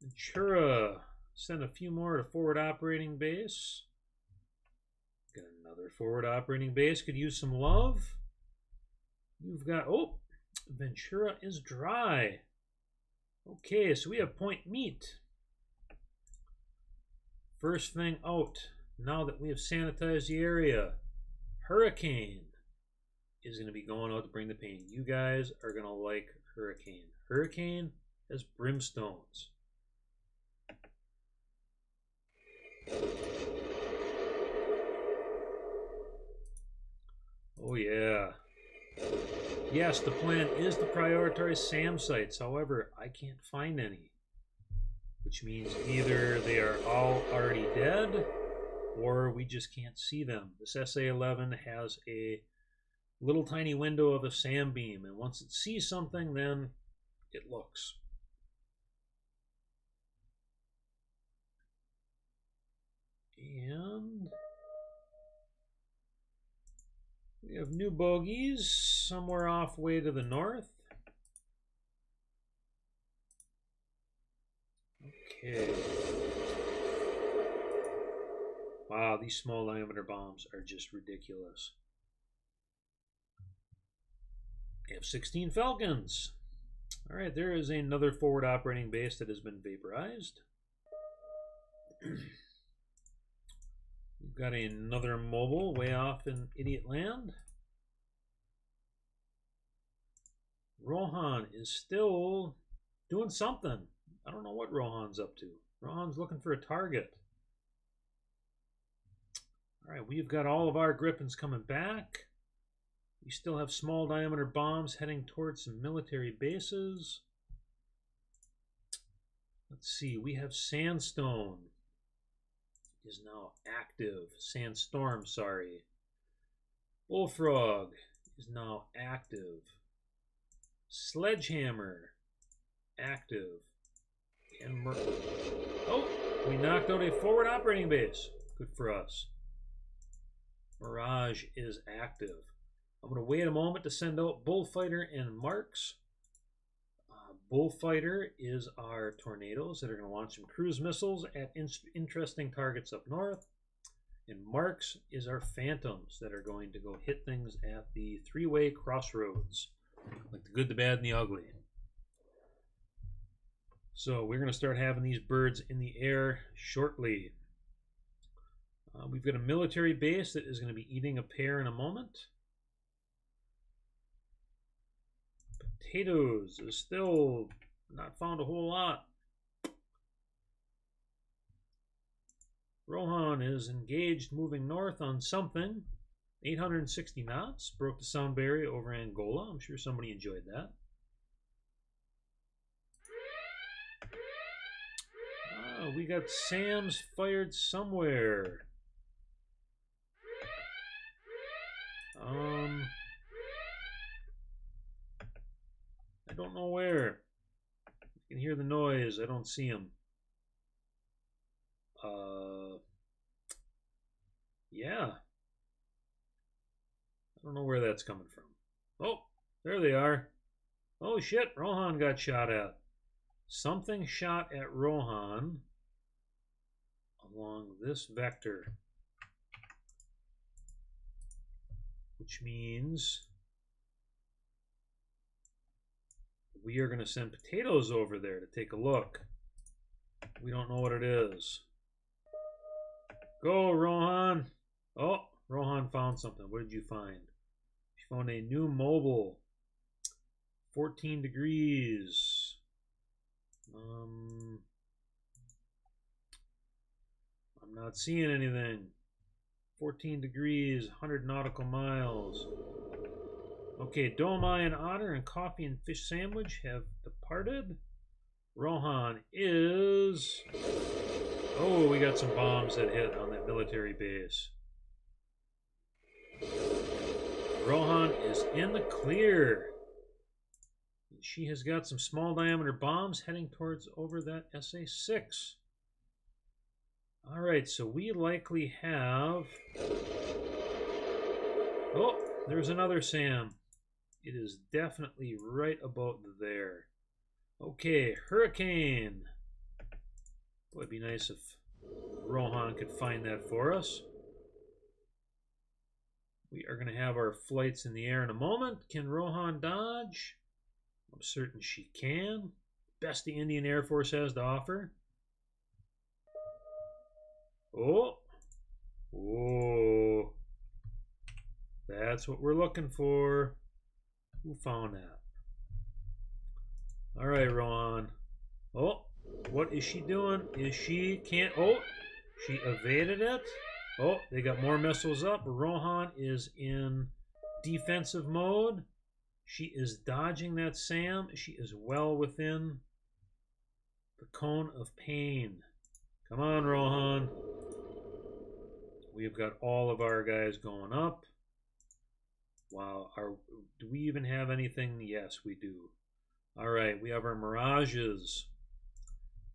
Ventura, send a few more to forward operating base. Got another forward operating base, could use some love. You've got, oh, Ventura is dry. Okay, so we have point meet. First thing out, now that we have sanitized the area, Hurricane is going to be going out to bring the pain. You guys are going to like Hurricane. Hurricane has brimstones. Oh yeah. Yes, the plan is to prioritize SAM sites. However, I can't find any. Which means either they are all already dead, or we just can't see them. This SA-11 has a little tiny window of a SAM beam, and once it sees something, then it looks. And we have new bogeys somewhere off way to the north. Okay. Wow, these small diameter bombs are just ridiculous. We have 16 Falcons. All right, there is another forward operating base that has been vaporized. We've got another mobile way off in Idiot Land. Rohan is still doing something. I don't know what Rohan's up to. Rohan's looking for a target. All right, we've got all of our Griffins coming back. We still have small diameter bombs heading towards some military bases. Let's see, we have Sandstone is now active. Sandstorm, sorry. Bullfrog is now active. Sledgehammer, active. And oh, we knocked out a forward operating base. Good for us. Mirage is active. I'm going to wait a moment to send out Bullfighter and Marks. Bullfighter is our tornadoes that are going to launch some cruise missiles at interesting targets up north. And Marks is our phantoms that are going to go hit things at the three-way crossroads, like the good, the bad, and the ugly. So we're going to start having these birds in the air shortly. We've got a military base that is going to be eating a pair in a moment. Potatoes is still not found a whole lot. Rohan is engaged moving north on something. 860 knots. Broke the sound barrier over Angola. I'm sure somebody enjoyed that. We got SAMs fired somewhere. I don't know where. You can hear the noise. I don't see them. Yeah. I don't know where that's coming from. Oh, there they are. Oh shit, Rohan got shot at. Something shot at Rohan along this vector. Which means we are going to send potatoes over there to take a look. We don't know what it is. Go, Rohan. Oh, Rohan found something. What did you find? She found a new mobile. 14 degrees. I'm not seeing anything. 14 degrees, 100 nautical miles. Okay, Domai and Otter and Coffee and Fish Sandwich have departed. Rohan is... Oh, we got some bombs that hit on that military base. Rohan is in the clear. She has got some small diameter bombs heading towards over that SA-6. Alright, so we likely have... Oh, there's another SAM. It is definitely right about there. Okay, Hurricane. Boy, it'd be nice if Rohan could find that for us. We are going to have our flights in the air in a moment. Can Rohan dodge? I'm certain she can. Best the Indian Air Force has to offer. Oh. Oh. That's what we're looking for. Who found that? All right, Rohan. Oh, what is she doing? Is she can't... Oh, she evaded it. Oh, they got more missiles up. Rohan is in defensive mode. She is dodging that SAM. She is well within the cone of pain. Come on, Rohan. We've got all of our guys going up. Wow. Do we even have anything? Yes, we do. All right, we have our Mirages.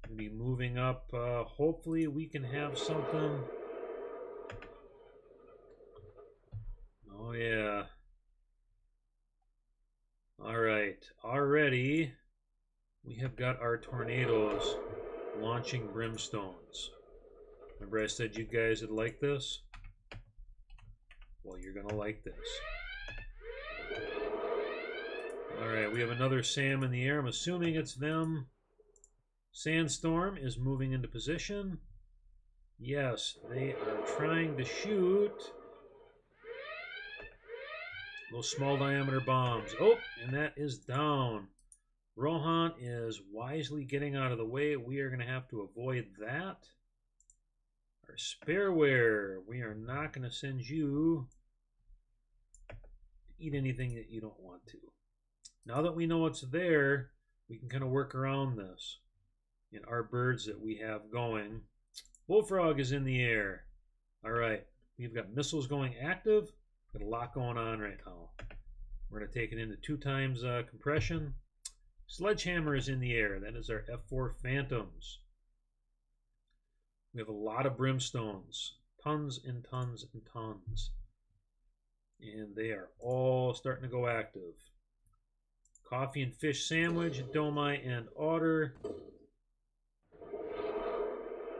We'll be moving up. Hopefully we can have something. Oh, yeah. All right. Already, we have got our tornadoes launching brimstones. Remember I said you guys would like this? Well, you're going to like this. All right, we have another SAM in the air. I'm assuming it's them. Sandstorm is moving into position. Yes, they are trying to shoot those small diameter bombs. Oh, and that is down. Rohan is wisely getting out of the way. We are going to have to avoid that. Our spareware, we are not going to send you to eat anything that you don't want to. Now that we know it's there, we can kind of work around this. And our birds that we have going. Bullfrog is in the air. All right, we've got missiles going active. Got a lot going on right now. We're going to take it into 2 times compression. Sledgehammer is in the air. That is our F4 Phantoms. We have a lot of brimstones. Tons and tons and tons. And they are all starting to go active. Coffee and fish sandwich, Domai and Otter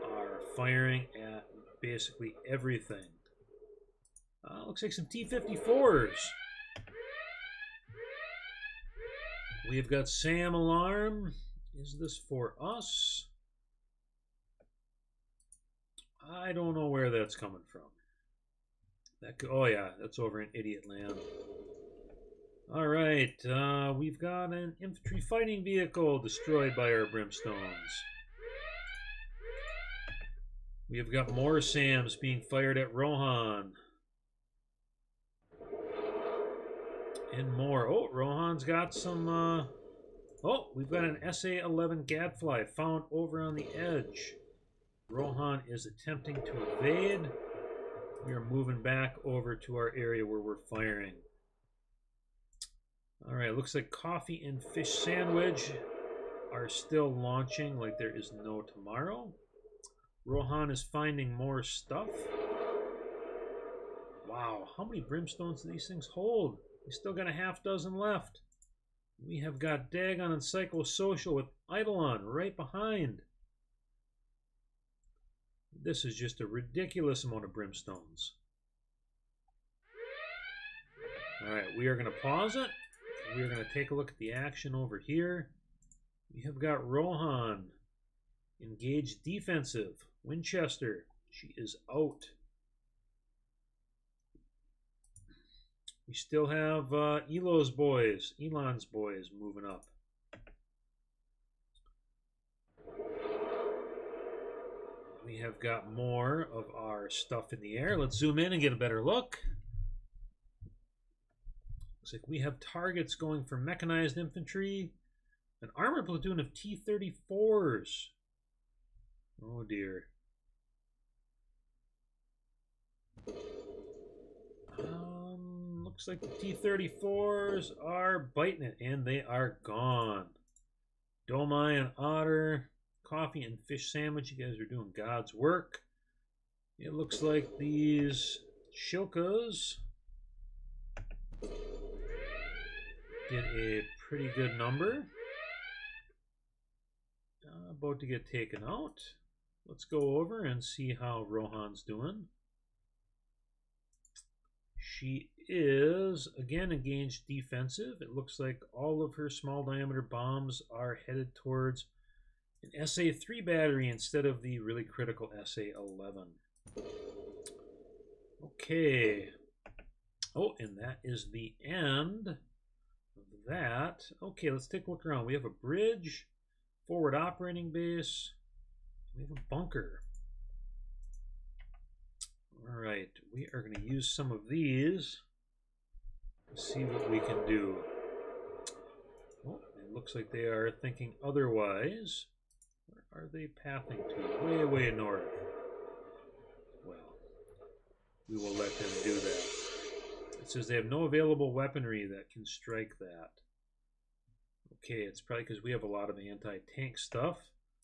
are firing at basically everything. Looks like some T-54s. We've got Sam Alarm. Is this for us? I don't know where that's coming from. That could, oh yeah, that's over in Idiot Land. All right, we've got an infantry fighting vehicle destroyed by our brimstones. We have got more SAMs being fired at Rohan. And more. Oh, Rohan's got some, oh, we've got an SA-11 Gadfly found over on the edge. Rohan is attempting to evade. We are moving back over to our area where we're firing. All right, looks like Coffee and Fish Sandwich are still launching like there is no tomorrow. Rohan is finding more stuff. Wow, how many brimstones do these things hold? We still got a half dozen left. We have got Dagon and Psychosocial with Eidolon right behind. This is just a ridiculous amount of brimstones. Alright, we are going to pause it. We are going to take a look at the action over here. We have got Rohan. Engaged defensive. Winchester. She is out. We still have Elon's boys moving up. We have got more of our stuff in the air. Let's zoom in and get a better look. Looks like we have targets going for mechanized infantry. An armored platoon of T-34s. Oh dear. Looks like the T-34s are biting it, and they are gone. Domai and Otter, Coffee and Fish Sandwich, you guys are doing God's work. It looks like these Shilkas did a pretty good number. About to get taken out. Let's go over and see how Rohan's doing. She is, again, engaged defensive. It looks like all of her small diameter bombs are headed towards an SA-3 battery instead of the really critical SA-11. Okay. Oh, and that is the end of that. Okay, let's take a look around. We have a bridge, forward operating base. We have a bunker. All right, we are going to use some of these to see what we can do. Oh, it looks like they are thinking otherwise. Where are they pathing to? Way, way north. Well, we will let them do that. It says they have no available weaponry that can strike that. Okay, it's probably because we have a lot of anti-tank stuff.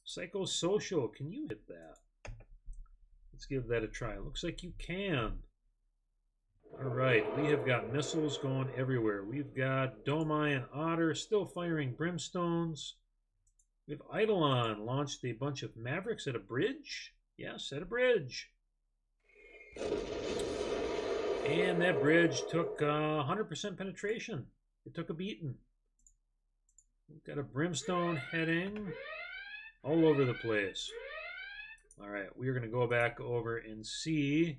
Psychosocial, can you hit that? Let's give that a try. Looks like you can. All right, we have got missiles going everywhere. We've got Domai and Otter still firing brimstones. We have Eidolon launched a bunch of Mavericks at a bridge. Yes, at a bridge. And that bridge took 100% penetration. It took a beating. We've got a brimstone heading all over the place. All right, we are going to go back over and see.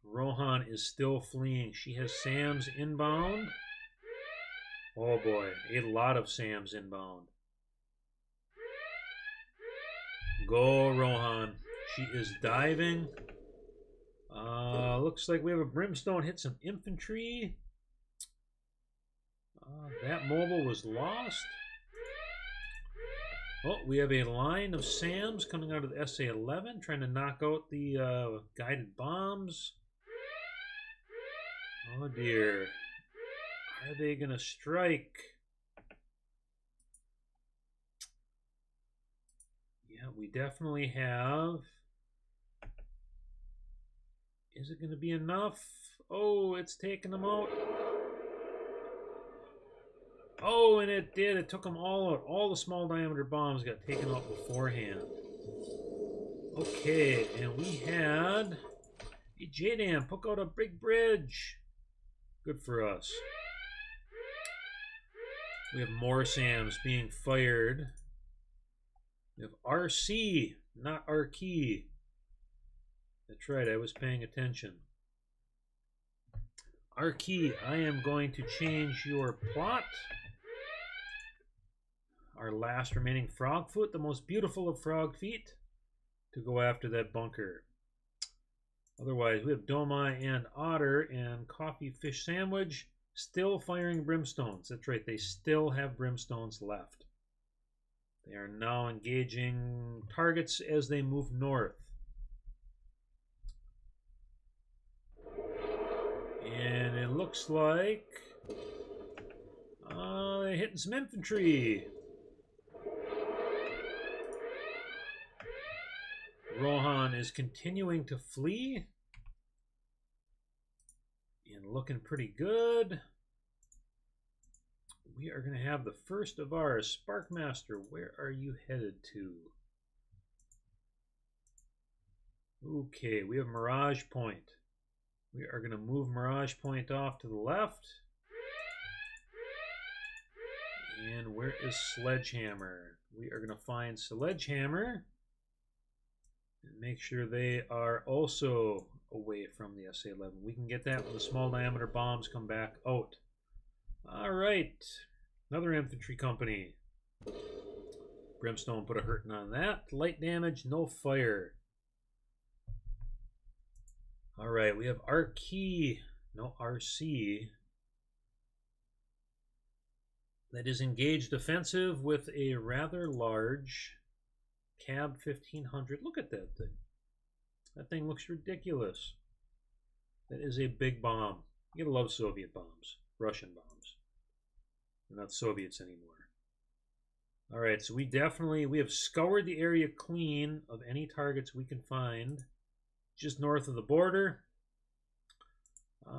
Rohan is still fleeing. She has SAMs inbound. Oh boy, a lot of SAMs inbound. Go, Rohan. She is diving. Looks like we have a brimstone hit some infantry. That mobile was lost. Oh, we have a line of SAMs coming out of the SA-11, trying to knock out the guided bombs. Oh dear. Are they going to strike? Yeah, we definitely have. Is it going to be enough? Oh, it's taking them out. Oh, and it did. It took them all out. All the small diameter bombs got taken out beforehand. Okay, and we had a JDAM poke out a big bridge. Good for us. We have more SAMs being fired. We have RC, not our key. That's right, I was paying attention. Our key, I am going to change your plot. Our last remaining frog foot, the most beautiful of frog feet, to go after that bunker. Otherwise, we have Domai and Otter and Coffee Fish Sandwich still firing brimstones. That's right, they still have brimstones left. They are now engaging targets as they move north. And it looks like they're hitting some infantry. Rohan is continuing to flee and looking pretty good. We are going to have the first of ours. Sparkmaster, where are you headed to? Okay, we have Mirage Point. We are going to move Mirage Point off to the left. And where is Sledgehammer? We are going to find Sledgehammer and make sure they are also away from the SA-11. We can get that when the small diameter bombs come back out. All right, another infantry company. Brimstone put a hurting on that. Light damage, no fire. All right, we have RC, that is engaged offensive with a rather large Cab 1500. Look at that thing. That thing looks ridiculous. That is a big bomb. You gotta love Soviet bombs, Russian bombs. They're not Soviets anymore. All right, so we have scoured the area clean of any targets we can find just north of the border.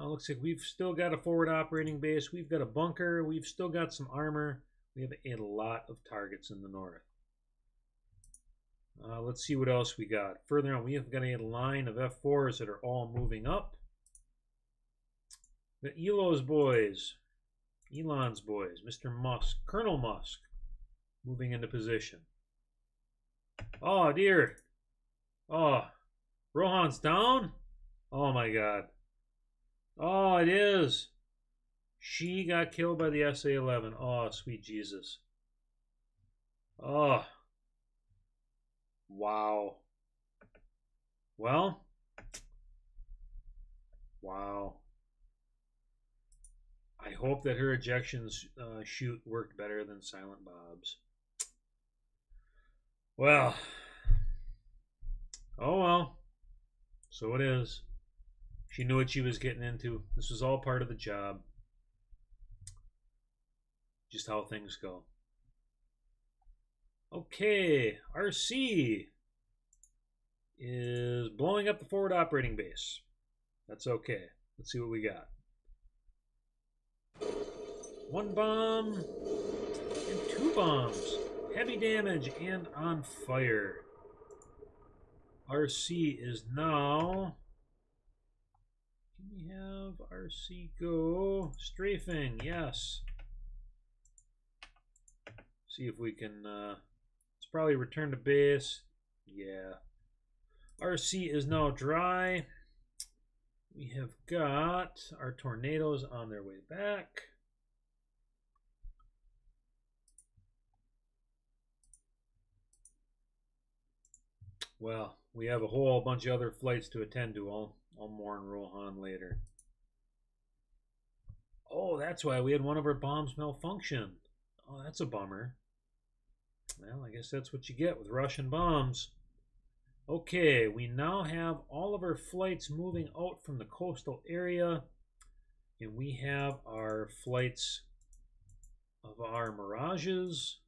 Looks like we've still got a forward operating base. We've got a bunker. We've still got some armor. We have a lot of targets in the north. Let's see what else we got. Further on, we have got a line of F4s that are all moving up. The Elon's boys, Mr. Musk, Colonel Musk, moving into position. Oh, dear. Oh, Rohan's down? Oh, my God. Oh, it is. She got killed by the SA-11. Oh, sweet Jesus. Oh. Wow. Well. Wow. I hope that her ejection chute worked better than Silent Bob's. Well. Oh well. So it is. She knew what she was getting into. This was all part of the job. Just how things go. Okay, RC is blowing up the forward operating base. That's okay. Let's see what we got. One bomb and two bombs. Heavy damage and on fire. RC is now... Can we have RC go? Strafing, yes. See if we can... Let's probably return to base. Yeah. RC is now dry. We have got our tornadoes on their way back. Well, we have a whole bunch of other flights to attend to. I'll mourn Rohan later. Oh, that's why we had one of our bombs malfunction. Oh, that's a bummer. Well, I guess that's what you get with Russian bombs. Okay, we now have all of our flights moving out from the coastal area. And we have our flights of our Mirages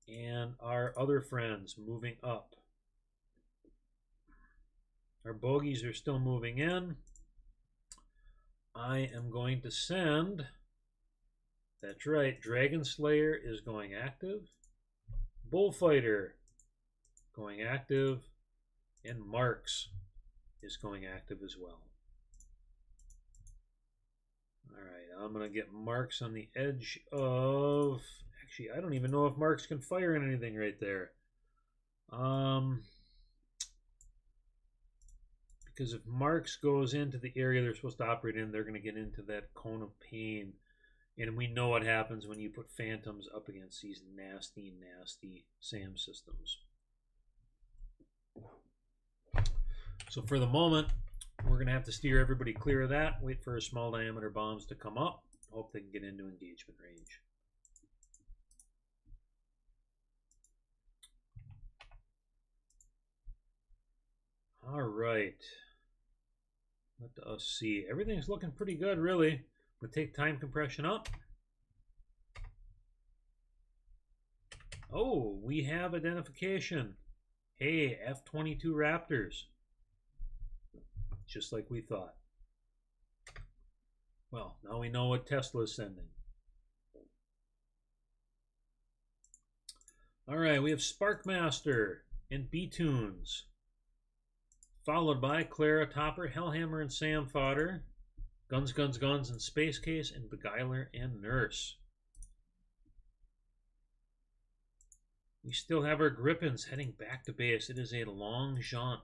and our other friends moving up. Our bogies are still moving in. I am going to send That's right. Dragon Slayer is going active. Bullfighter going active. And Marks is going active as well. Alright, I'm going to get Marks on the edge of... Actually, I don't even know if Marks can fire in anything right there. Because if Marks goes into the area they're supposed to operate in, they're going to get into that cone of pain. And we know what happens when you put Phantoms up against these nasty, nasty SAM systems. So for the moment, we're going to have to steer everybody clear of that. Wait for small diameter bombs to come up. Hope they can get into engagement range. All right. Let us see. Everything's looking pretty good, really. We'll take time compression up. Oh, we have identification. Hey, F-22 Raptors. Just like we thought. Well, now we know what Tesla's sending. All right, we have Sparkmaster and B-Tunes, followed by Clara, Topper, Hellhammer, and Sam Fodder, Guns, Guns, Guns, and Space Case, and Beguiler and Nurse. We still have our Grippins heading back to base. It is a long jaunt.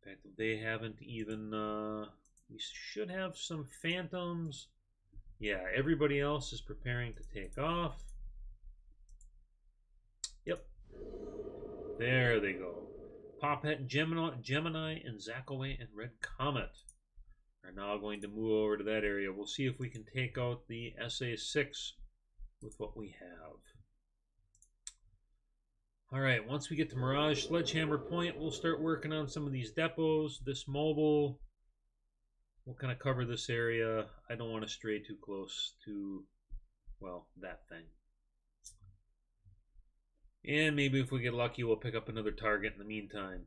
In fact, they haven't even... we should have some Phantoms. Yeah, everybody else is preparing to take off. Yep. There they go. Popette and Gemini and Zakaway and Red Comet are now going to move over to that area. We'll see if we can take out the SA-6 with what we have. Alright, once we get to Mirage Sledgehammer Point, we'll start working on some of these depots. This mobile, we'll kind of cover this area. I don't want to stray too close to, well, that thing. And maybe if we get lucky, we'll pick up another target in the meantime.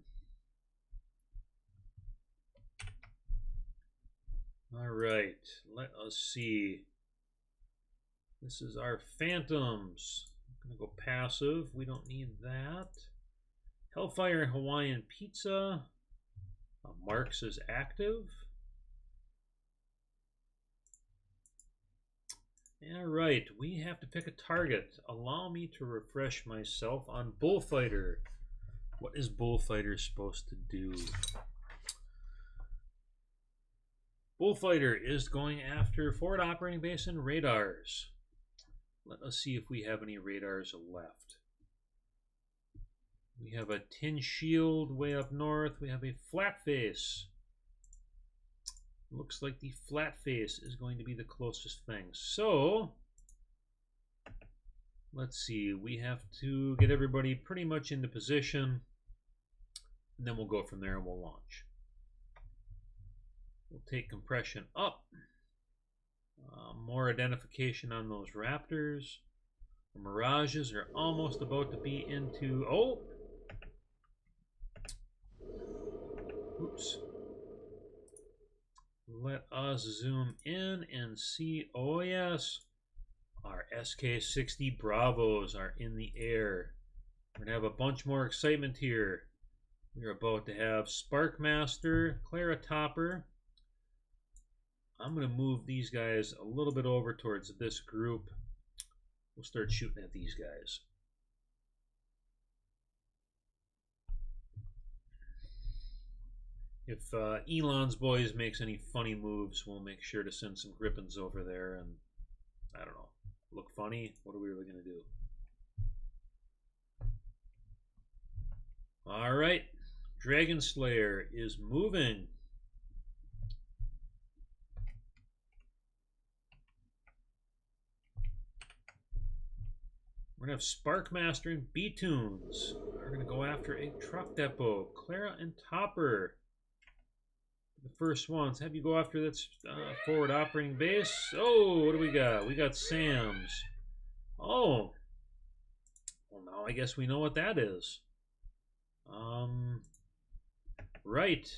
Alright, let us see. This is our Phantoms. I'm going to go passive. We don't need that. Hellfire and Hawaiian Pizza. Marks is active. Alright, we have to pick a target. Allow me to refresh myself on Bullfighter. What is Bullfighter supposed to do? Bullfighter is going after forward operating base and radars. Let us see if we have any radars left. We have a tin shield way up north. We have a flat face. Looks like the flat face is going to be the closest thing. So, let's see. We have to get everybody pretty much into position. And then we'll go from there and we'll launch. We'll take compression up. More identification on those Raptors. The Mirages are almost about to be into... Oh! Oops. Let us zoom in and see. Oh, yes. Our SK-60 Bravos are in the air. We're going to have a bunch more excitement here. We're about to have Sparkmaster, Clara Topper. I'm going to move these guys a little bit over towards this group. We'll start shooting at these guys. If Elon's boys makes any funny moves, we'll make sure to send some Grippins over there and, I don't know, look funny. What are we really going to do? All right. Dragon Slayer is moving. We're going to have Sparkmaster and B-Tunes. We're going to go after a truck depot. Clara and Topper. The first ones. Have you go after that forward operating base. Oh, what do we got? We got Sam's. Oh. Well, now I guess we know what that is. Right.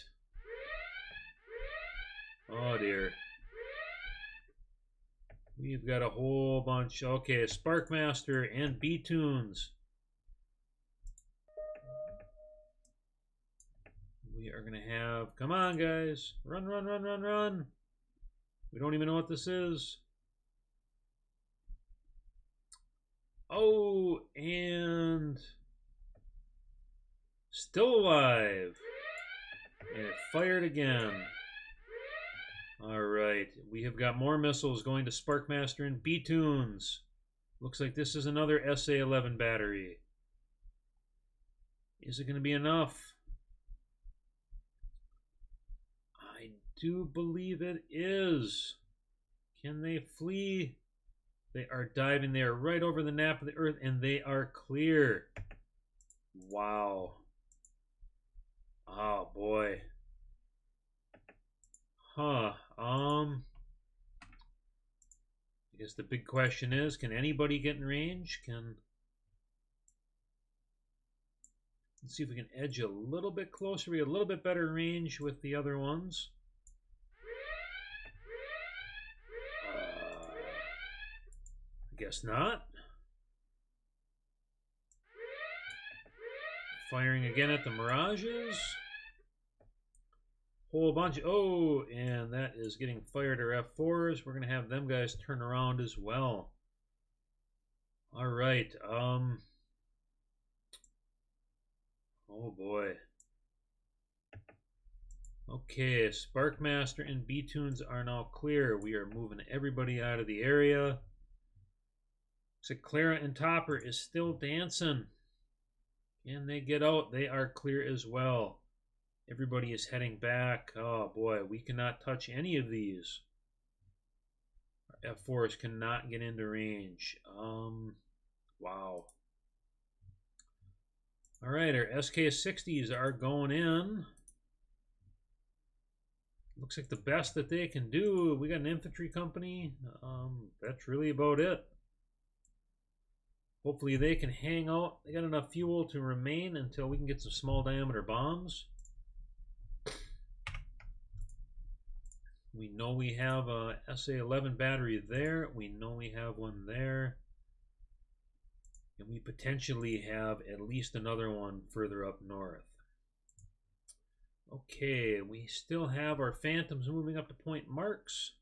Oh, dear. We've got a whole bunch. Okay, Sparkmaster and B-Tunes. We are going to have... Come on, guys. Run, run, run, run, run. We don't even know what this is. Oh, and... Still alive. And it fired again. Alright, we have got more missiles going to Sparkmaster and B-Tunes. Looks like this is another SA-11 battery. Is it going to be enough? I do believe it is. Can they flee? They are diving there right over the nap of the earth, and they are clear. Wow. Oh, boy. Huh. I guess the big question is, can anybody get in range? Let's see if we can edge a little bit closer. We get a little bit better range with the other ones. I guess not. Firing again at the Mirages. Whole bunch. Oh, and that is getting fired at F4s. We're going to have them guys turn around as well. All right. Oh, boy. Okay, Sparkmaster and B-Tunes are now clear. We are moving everybody out of the area. So Clara and Topper is still dancing. Can they get out? They are clear as well. Everybody is heading back. Oh boy, we cannot touch any of these. Our F4s cannot get into range. Wow. All right, our SK-60s are going in. Looks like the best that they can do. We got an infantry company. That's really about it. Hopefully they can hang out. They got enough fuel to remain until we can get some small diameter bombs. We know we have a SA-11 battery there. We know we have one there. And we potentially have at least another one further up north. Okay, we still have our Phantoms moving up to point marks.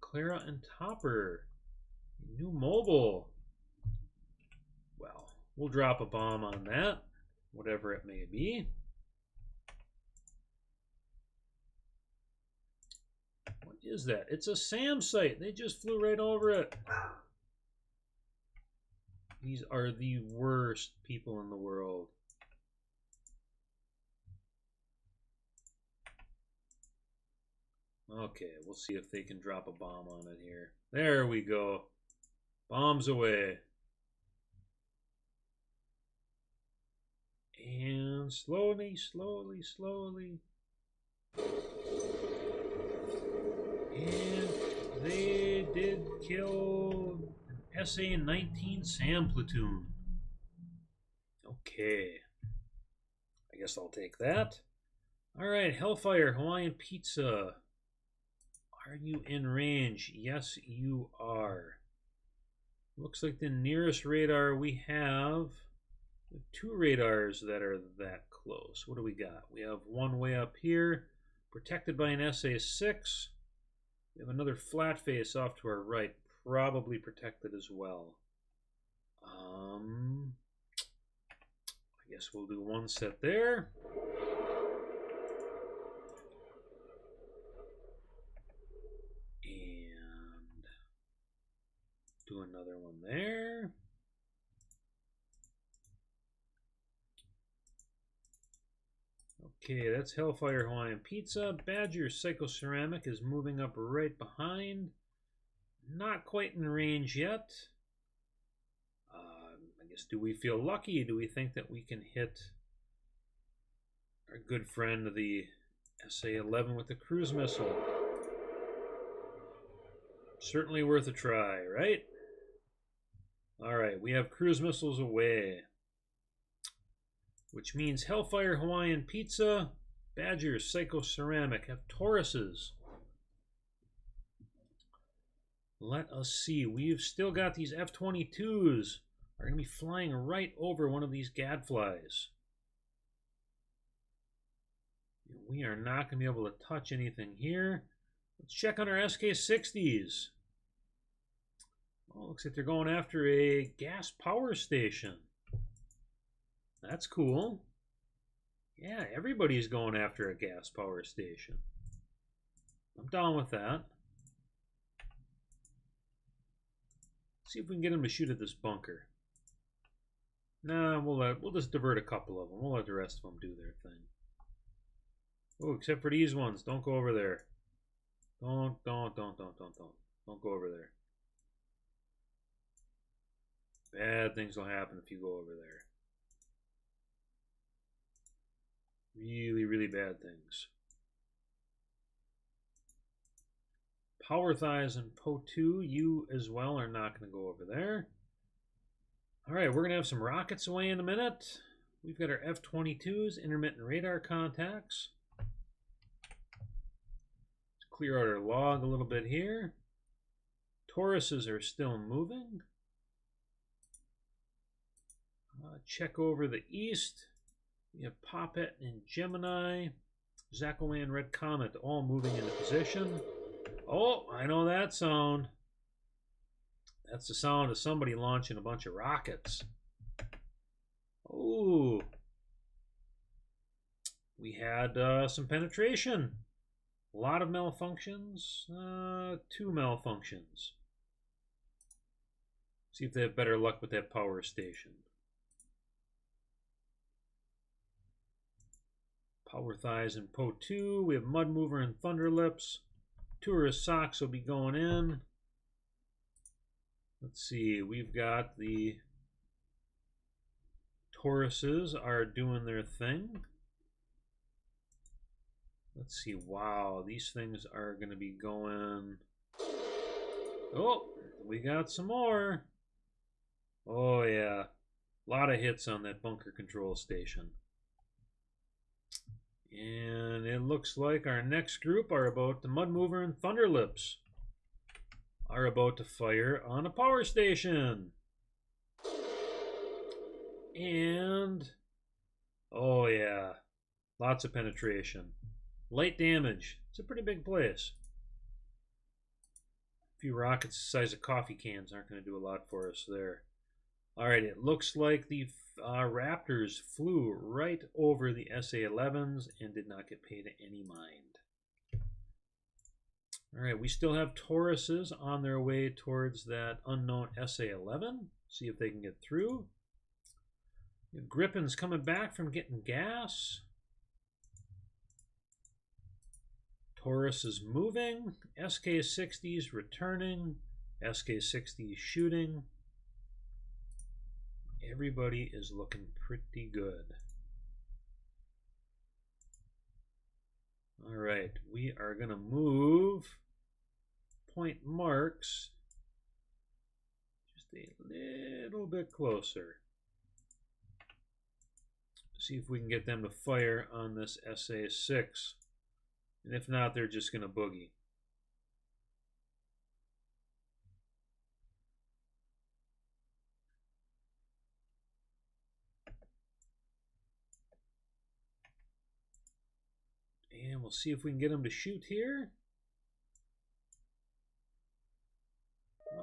Clara and Topper. New mobile. Well, we'll drop a bomb on that, whatever it may be. What is that? It's a SAM site. They just flew right over it. These are the worst people in the world. Okay, we'll see if they can drop a bomb on it here. There we go. Bombs away. And slowly, slowly, slowly. And they did kill an SA-19 SAM platoon. Okay. I guess I'll take that. Alright, Hellfire, Hawaiian Pizza. Are you in range? Yes, you are. Looks like the nearest radar we have 2 radars that are that close. What do we got? We have one way up here, protected by an SA-6. We have another flat face off to our right, probably protected as well. I guess we'll do one set there. And do another one there. Okay, that's Hellfire Hawaiian Pizza. Badger Psycho Ceramic is moving up right behind. Not quite in range yet. I guess, do we feel lucky? Do we think that we can hit our good friend, the SA-11 with the cruise missile? Certainly worth a try, right? Alright, we have cruise missiles away. Which means Hellfire Hawaiian Pizza, Badger Psycho Ceramic have Tauruses. Let us see. We've still got these F-22s. Are going to be flying right over one of these gadflies. We are not going to be able to touch anything here. Let's check on our SK-60s. Oh, looks like they're going after a gas power station. That's cool. Yeah, everybody's going after a gas power station. I'm down with that. See if we can get them to shoot at this bunker. Nah, we'll just divert a couple of them. We'll let the rest of them do their thing. Oh, except for these ones. Don't go over there. Don't go over there. Bad things will happen if you go over there. Really, really bad things. Power Thighs and Po2, you as well are not going to go over there. Alright, we're going to have some rockets away in a minute. We've got our F-22s, intermittent radar contacts. Let's clear out our log a little bit here. Tauruses are still moving. Check over the east. We have Poppet and Gemini. Zakolan Red Comet all moving into position. Oh, I know that sound. That's the sound of somebody launching a bunch of rockets. Oh. We had some penetration. A lot of malfunctions. 2 malfunctions. See if they have better luck with that power station. Power Thighs and Po2. We have Mud Mover and Thunderlips. Tourist Socks will be going in. Let's see. We've got the Tauruses are doing their thing. Let's see. Wow. These things are going to be going. Oh, we got some more. Oh, yeah. A lot of hits on that bunker control station. And it looks like our next group are about the Mud Mover and Thunderlips are about to fire on a power station. And oh yeah, lots of penetration. Light damage. It's a pretty big place. A few rockets the size of coffee cans aren't going to do a lot for us there. Alright, it looks like the Raptors flew right over the SA-11s and did not get paid any mind. Alright, we still have Tauruses on their way towards that unknown SA-11. See if they can get through. We have Griffins coming back from getting gas. Taurus is moving. SK-60s returning. SK-60s shooting. Everybody is looking pretty good. All right, we are going to move point marks just a little bit closer. See if we can get them to fire on this SA-6. And if not, they're just going to boogie. And we'll see if we can get them to shoot here.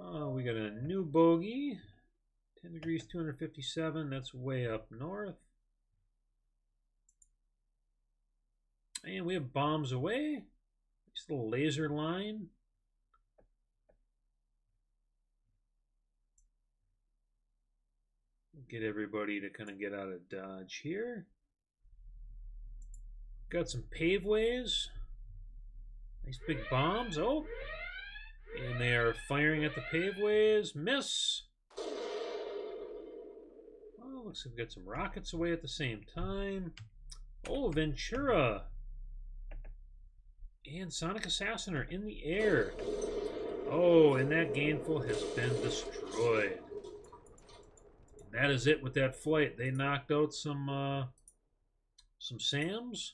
Oh, we got a new bogey. 10 degrees, 257. That's way up north. And we have bombs away. Nice little laser line. Get everybody to kind of get out of dodge here. Got some paveways. Nice big bombs. Oh! And they are firing at the paveways. Miss! Oh, looks like we've got some rockets away at the same time. Oh, Ventura and Sonic Assassin are in the air. Oh, and that Gainful has been destroyed. That is it with that flight. They knocked out some SAMs.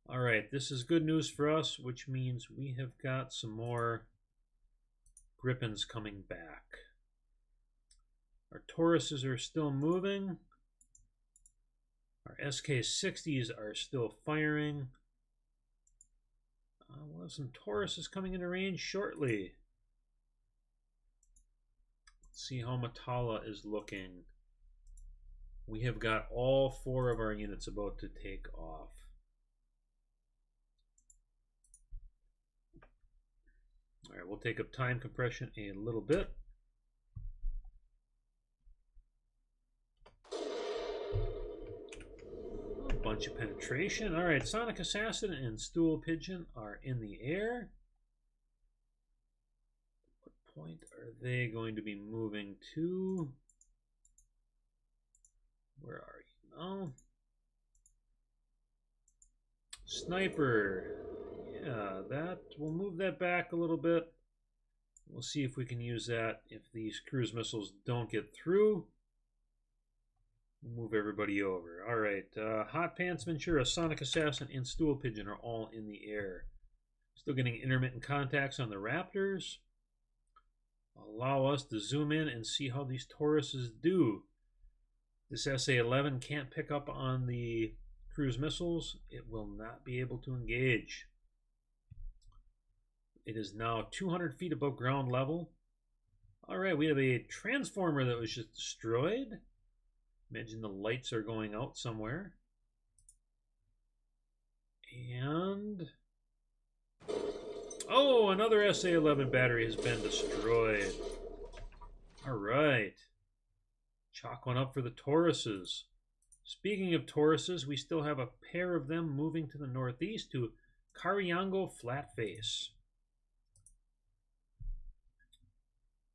All right, this is good news for us, which means we have got some more Gripens coming back. Our Tauruses are still moving. Our SK-60s are still firing. We'll have some Tauruses coming into range shortly. Let's see how Matala is looking. We have got all 4 of our units about to take off. All right, we'll take up time compression a little bit. A bunch of penetration. All right, Sonic Assassin and Stool Pigeon are in the air. What point are they going to be moving to? Where are you now? Sniper. Yeah, that we'll move that back a little bit. We'll see if we can use that if these cruise missiles don't get through. We'll move everybody over. All right, Hot Pants Ventura, Sonic Assassin, and Stool Pigeon are all in the air. Still getting intermittent contacts on the Raptors. Allow us to zoom in and see how these Tauruses do. This SA-11 can't pick up on the cruise missiles. It will not be able to engage. It is now 200 feet above ground level. All right, we have a transformer that was just destroyed. Imagine the lights are going out somewhere. And... oh, another SA-11 battery has been destroyed. All right. Chalk one up for the Tauruses. Speaking of Tauruses, we still have a pair of them moving to the northeast to Cariango Flatface.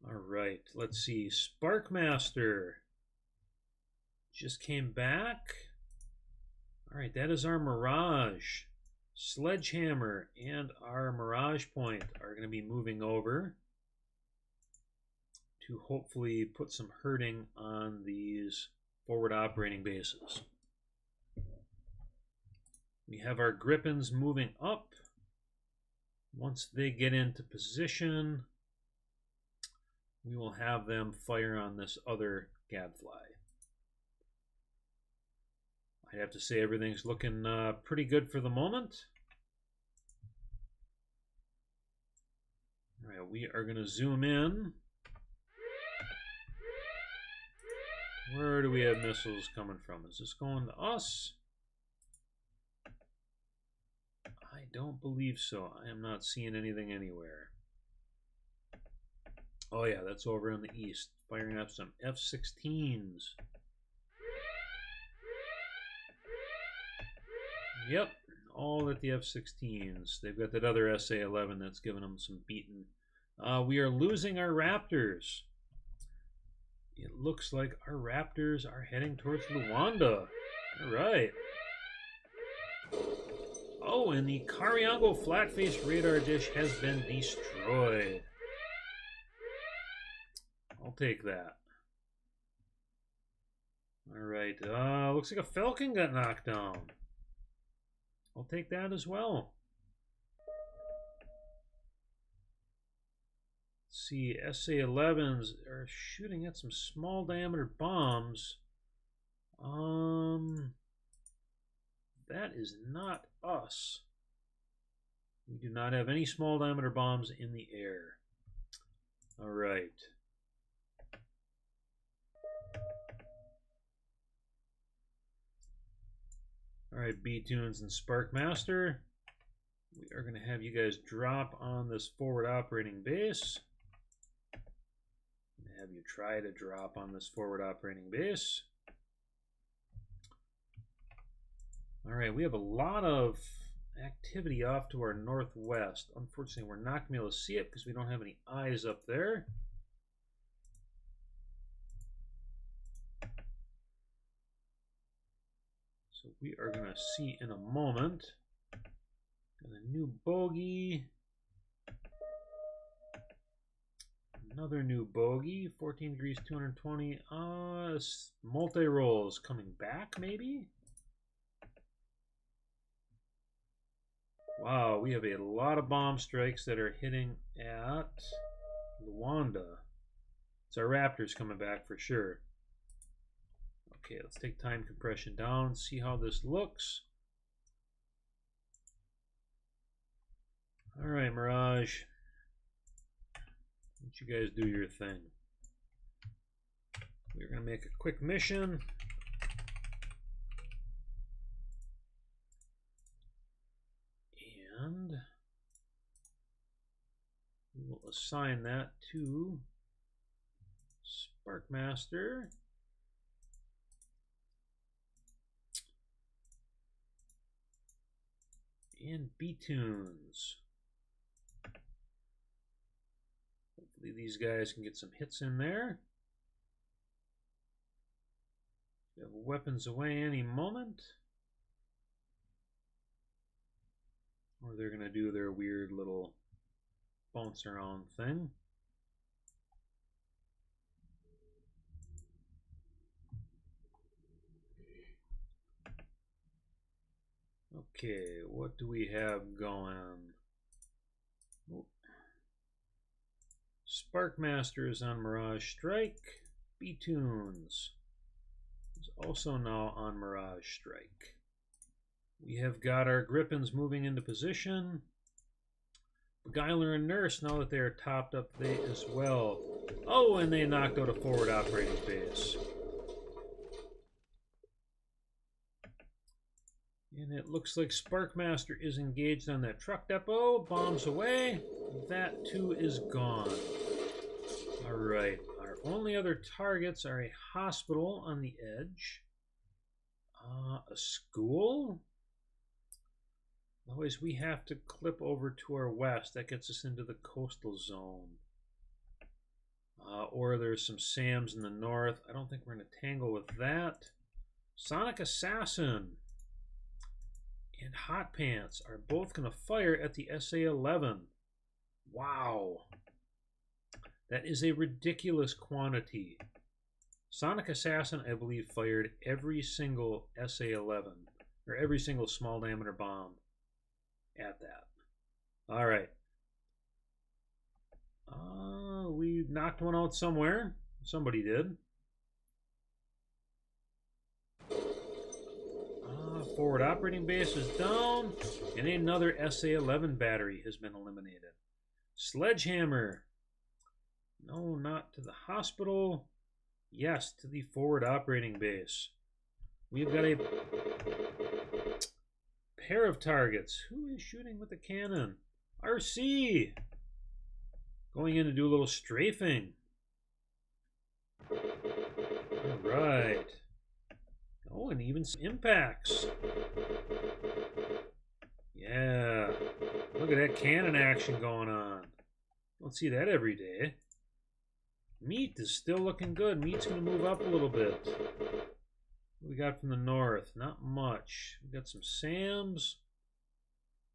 All right, let's see. Sparkmaster just came back. All right, that is our Mirage. Sledgehammer and our Mirage Point are going to be moving over to hopefully put some hurting on these forward operating bases. We have our Gripens moving up. Once they get into position, we will have them fire on this other Gadfly. I have to say everything's looking pretty good for the moment. All right, we are going to zoom in. Where do we have missiles coming from? Is this going to us? I don't believe so. I am not seeing anything anywhere. Oh yeah, that's over in the east. Firing up some F-16s. Yep, all at the F-16s. They've got that other SA-11 that's giving them some beating. We are losing our Raptors. It looks like our Raptors are heading towards Luanda. All right. Oh, and the Cariango Flatface radar dish has been destroyed. I'll take that. All right. Looks like a Falcon got knocked down. I'll take that as well. Let's see, SA-11s are shooting at some small diameter bombs. That is not us. We do not have any small diameter bombs in the air. All right. All right, B-Tunes and Sparkmaster. We are going to have you guys drop on this forward operating base. Have you try to drop on this forward operating base. All right, we have a lot of activity off to our northwest. Unfortunately, we're not going to be able to see it because we don't have any eyes up there. So we are going to see in a moment. Got a new bogey. Another new bogey. 14 degrees, 220. Multi-rolls coming back, maybe? Wow, we have a lot of bomb strikes that are hitting at Luanda. It's our Raptors coming back for sure. Okay, let's take time compression down, see how this looks. All right, Mirage. Let you guys do your thing. We're going to make a quick mission. And we will assign that to Sparkmaster. And B-Tunes. Hopefully these guys can get some hits in there. We have weapons away any moment. Or they're going to do their weird little bounce around thing. Okay, what do we have going? Oh. Sparkmaster is on Mirage Strike. B-Tunes is also now on Mirage Strike. We have got our Grippins moving into position. Beguiler and Nurse, now that they are topped up, they as well. Oh, and they knocked out a forward operating base. And it looks like Sparkmaster is engaged on that truck depot. Bombs away. That too is gone. Alright, our only other targets are a hospital on the edge. A school. Otherwise, we have to clip over to our west. That gets us into the coastal zone. Or there's some SAMs in the north. I don't think we're going to tangle with that. Sonic Assassin and Hot Pants are both going to fire at the SA-11. Wow. That is a ridiculous quantity. Sonic Assassin, I believe, fired every single SA-11, or every single small diameter bomb at that. All right. We knocked one out somewhere. Somebody did. Forward operating base is down, and another SA-11 battery has been eliminated. Sledgehammer. No, not to the hospital. Yes, to the forward operating base. We've got a pair of targets. Who is shooting with the cannon? RC! Going in to do a little strafing. Alright. Oh, and even some impacts. Yeah. Look at that cannon action going on. Don't see that every day. Meat is still looking good. Meat's going to move up a little bit. What we got from the north? Not much. We got some SAMs.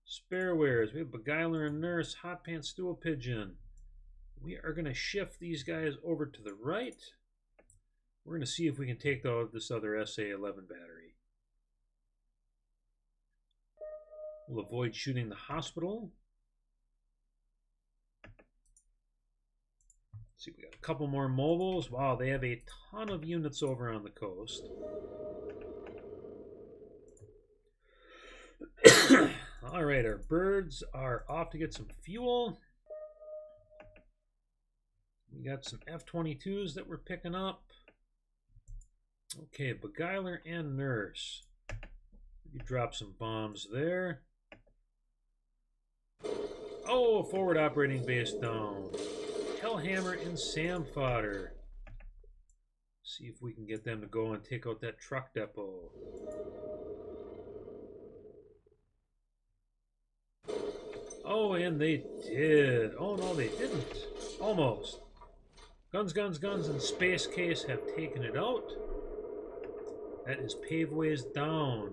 Spare wares. We have Beguiler and Nurse. Hot Pants Stool Pigeon. We are going to shift these guys over to the right. We're going to see if we can take out this other SA-11 battery. We'll avoid shooting the hospital. Let's see, we got a couple more mobiles. Wow, they have a ton of units over on the coast. All right, our birds are off to get some fuel. We got some F-22s that we're picking up. Okay, Beguiler and Nurse. You drop some bombs there. Oh, forward operating base down. Hellhammer and Sam Fodder. See if we can get them to go and take out that truck depot. Oh, and they did. Oh, no, they didn't. Almost. Guns, guns, guns, and Space Case have taken it out. That is Paveways down.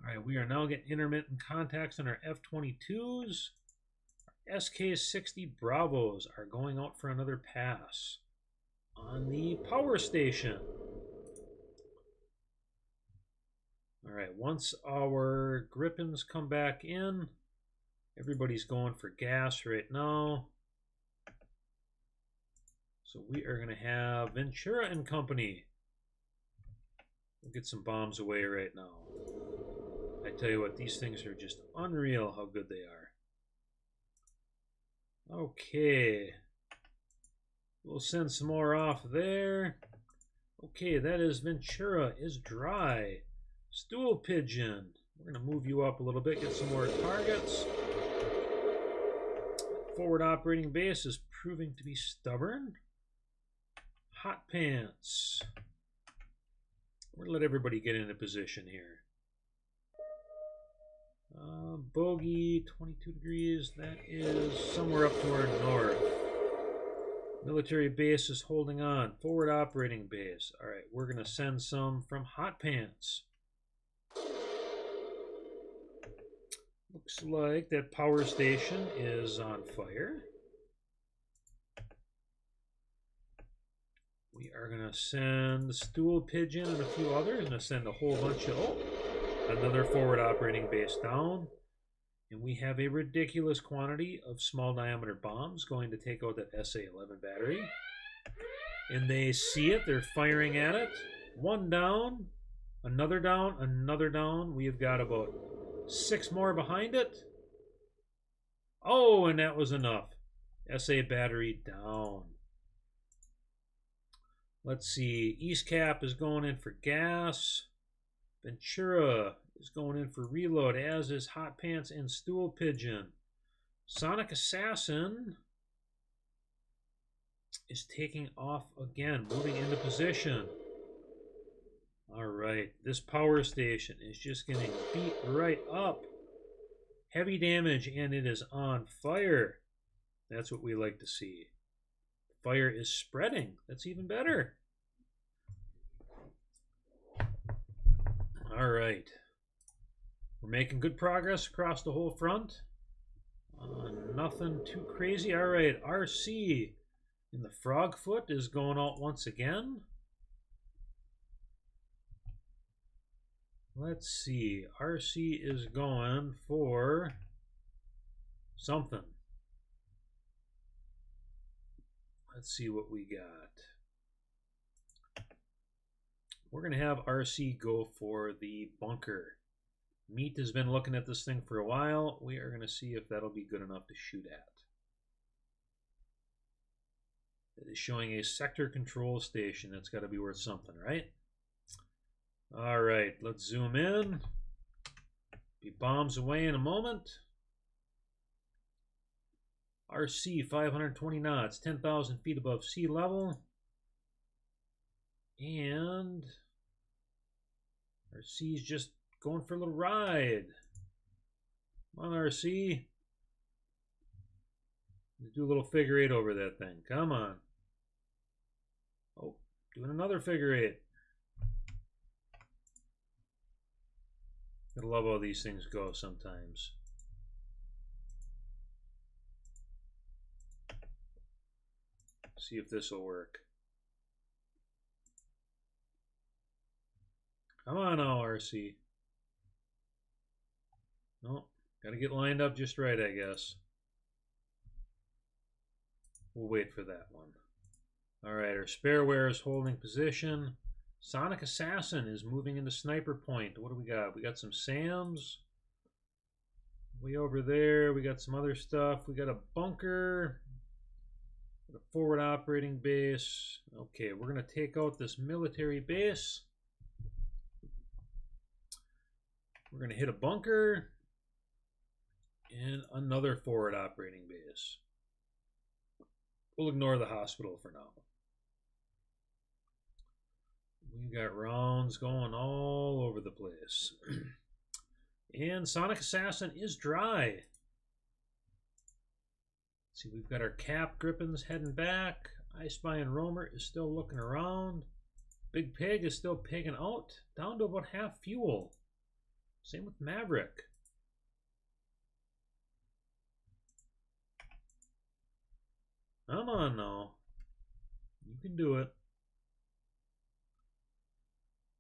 Alright, we are now getting intermittent contacts on our F-22s. Our SK-60 Bravos are going out for another pass on the power station. Alright, once our Grippins come back in, everybody's going for gas right now. So we are going to have Ventura and Company. We'll get some bombs away right now. I tell you what, these things are just unreal how good they are. Okay. We'll send some more off there. Okay, that is Ventura is dry. Stool Pigeon. We're going to move you up a little bit, get some more targets. Forward operating base is proving to be stubborn. Hot Pants. We're going to let everybody get into position here. Bogey, 22 degrees. That is somewhere up to our north. Military base is holding on. Forward operating base. All right, we're going to send some from Hot Pants. Looks like that power station is on fire. We are going to send the Stool Pigeon and a few others. Going to send a whole bunch of... Oh, another forward operating base down. And we have a ridiculous quantity of small diameter bombs going to take out that SA-11 battery. And they see it. They're firing at it. One down. Another down. Another down. We have got about 6 more behind it. Oh, and that was enough. SA battery down. Let's see. East Cap is going in for gas. Ventura is going in for reload, as is Hot Pants and Stool Pigeon. Sonic Assassin is taking off again, moving into position. All right, this power station is just getting beat right up. Heavy damage, and it is on fire. That's what we like to see. Fire is spreading. That's even better. All right. We're making good progress across the whole front. Nothing too crazy. All right, RC in the Frogfoot is going out once again. Let's see. RC is going for something. Let's see what we got. We're going to have RC go for the bunker. Meat has been looking at this thing for a while. We are going to see if that'll be good enough to shoot at. It is showing a sector control station. That's got to be worth something, right? All right, let's zoom in. Be bombs away in a moment. RC 520 knots, 10,000 feet above sea level. And RC's just going for a little ride. Come on, RC. Do a little figure eight over that thing. Come on. Oh, doing another figure eight. I love how these things go sometimes. See if this will work. Come on now, RC. No, got to get lined up just right, I guess. We'll wait for that one. All right, our spareware is holding position. Sonic Assassin is moving into sniper point. What do we got? We got some SAMs. Way over there, we got some other stuff. We got a bunker. A forward operating base. Okay, we're going to take out this military base. We're going to hit a bunker. And another forward operating base. We'll ignore the hospital for now. We got rounds going all over the place. And Sonic Assassin is dry. Let's see, we've got our Cap Grippins heading back. I Spy and Roamer is still looking around. Big Pig is still pigging out, down to about half fuel. Same with Maverick. Come on now. You can do it.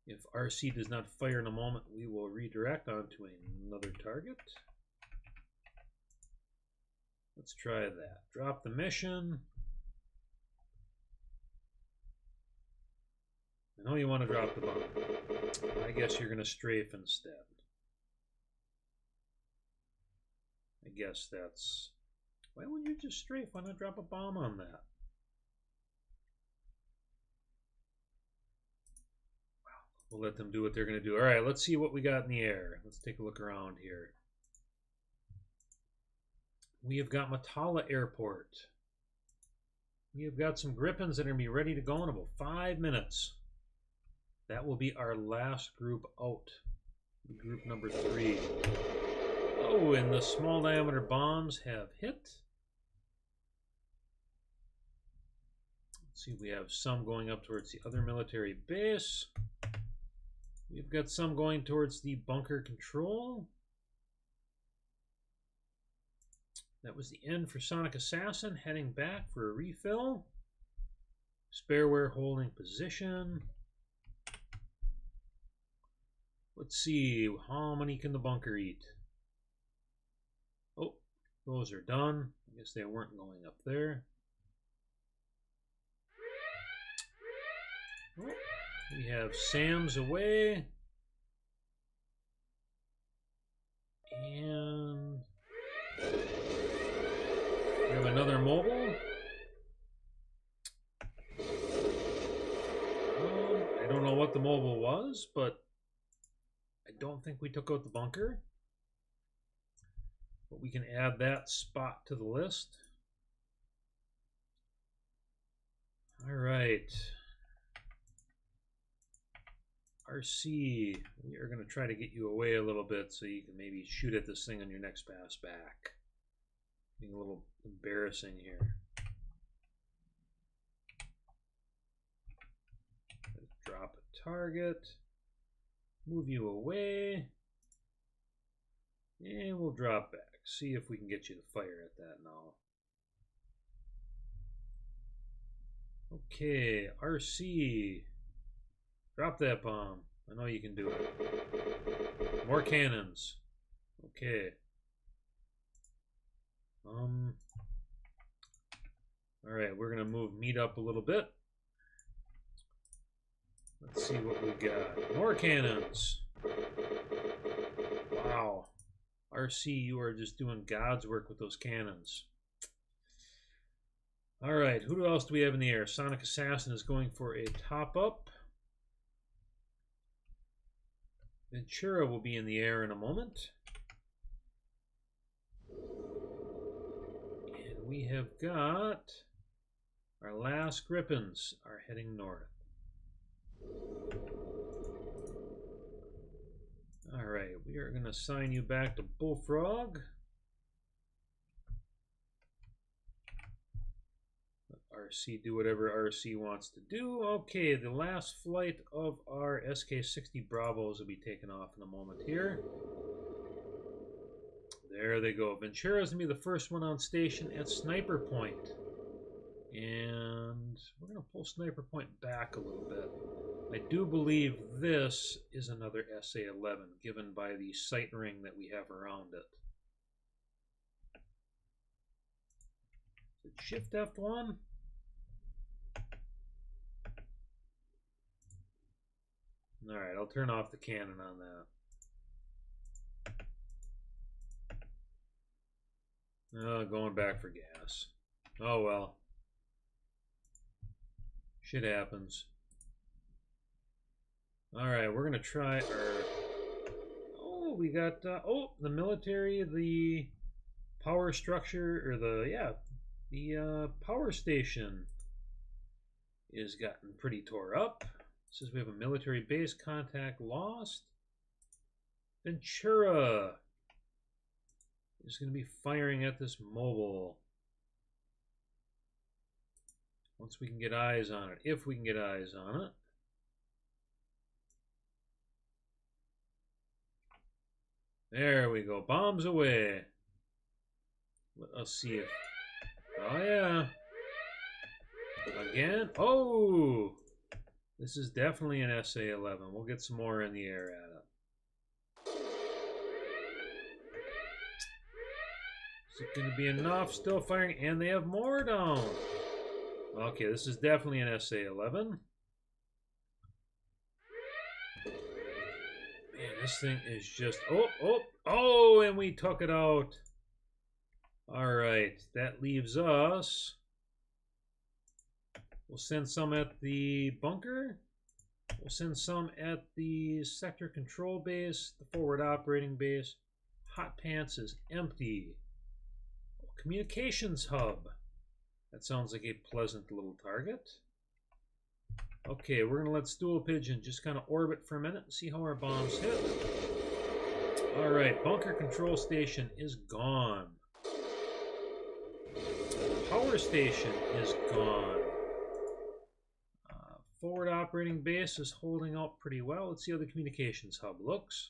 If RC does not fire in a moment, we will redirect onto another target. Let's try that. Drop the mission. I know you want to drop the bomb. I guess you're going to strafe instead. I guess that's... Why wouldn't you just strafe? Why not drop a bomb on that? We'll let them do what they're going to do. All right, let's see what we got in the air. Let's take a look around here. We have got Matala Airport. We have got some Griffins that are going to be ready to go in about 5 minutes. That will be our last group out. Group number 3. Oh, and the small diameter bombs have hit. Let's see, we have some going up towards the other military base. We've got some going towards the bunker control. That was the end for Sonic Assassin, heading back for a refill. Spareware holding position. Let's see, how many can the bunker eat? Oh, those are done. I guess they weren't going up there. Oh, we have Sam's away. And we have another mobile. I don't know what the mobile was, but I don't think we took out the bunker. But we can add that spot to the list. All right. RC, we are going to try to get you away a little bit so you can maybe shoot at this thing on your next pass back. Being a little embarrassing here. Drop a target. Move you away. And we'll drop back. See if we can get you to fire at that now. Okay, RC. Drop that bomb. I know you can do it. More cannons. Okay. Alright, we're gonna move meat up a little bit. Let's see what we got. More cannons. Wow. RC, you are just doing God's work with those cannons. Alright, who else do we have in the air? Sonic Assassin is going for a top-up. Ventura will be in the air in a moment. And we have got our last Griffins are heading north. Alright, we are going to assign you back to Bullfrog. Let RC do whatever RC wants to do. Okay, the last flight of our SK-60 Bravos will be taken off in a moment here. There they go. Ventura's going to be the first one on station at Sniper Point. And we're going to pull Sniper Point back a little bit. I do believe this is another SA-11, given by the sight ring that we have around it. Is it Shift F1? Alright, I'll turn off the cannon on that. Oh, going back for gas. Oh well. Shit happens. Alright, we're gonna try our... Oh, we got... the military, the power structure, or the power station is gotten pretty tore up. It says we have a military base contact lost. Ventura is going to be firing at this mobile. Once we can get eyes on it, if we can get eyes on it. There we go. Bombs away. Let us see if... Oh, yeah. Again? Oh! This is definitely an SA-11. We'll get some more in the air at it. Is it going to be enough? Still firing, and they have more down. Okay, this is definitely an SA-11. This thing is just... Oh, and we took it out. All right, that leaves us... We'll send some at the bunker. We'll send some at the sector control base, the forward operating base. Hot Pants is empty. Communications hub. That sounds like a pleasant little target. Okay, we're going to let Stool Pigeon just kind of orbit for a minute and see how our bombs hit. All right, bunker control station is gone. Power station is gone. Forward operating base is holding out pretty well. Let's see how the communications hub looks.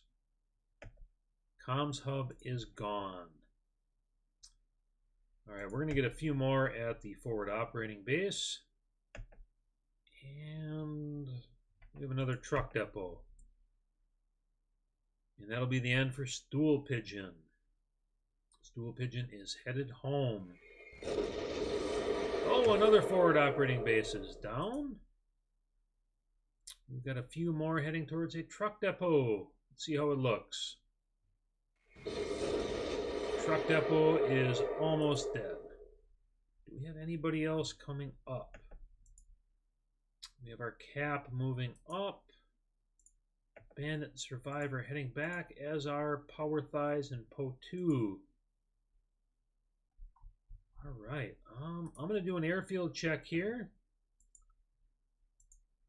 Comms hub is gone. All right, we're going to get a few more at the forward operating base. And we have another truck depot. And that'll be the end for Stool Pigeon. Stool Pigeon is headed home. Oh, another forward operating base is down. We've got a few more heading towards a truck depot. Let's see how it looks. Truck depot is almost dead. Do we have anybody else coming up? We have our cap moving up. Bandit and Survivor heading back, as are Power Thighs and Po2. All right. I'm going to do an airfield check here.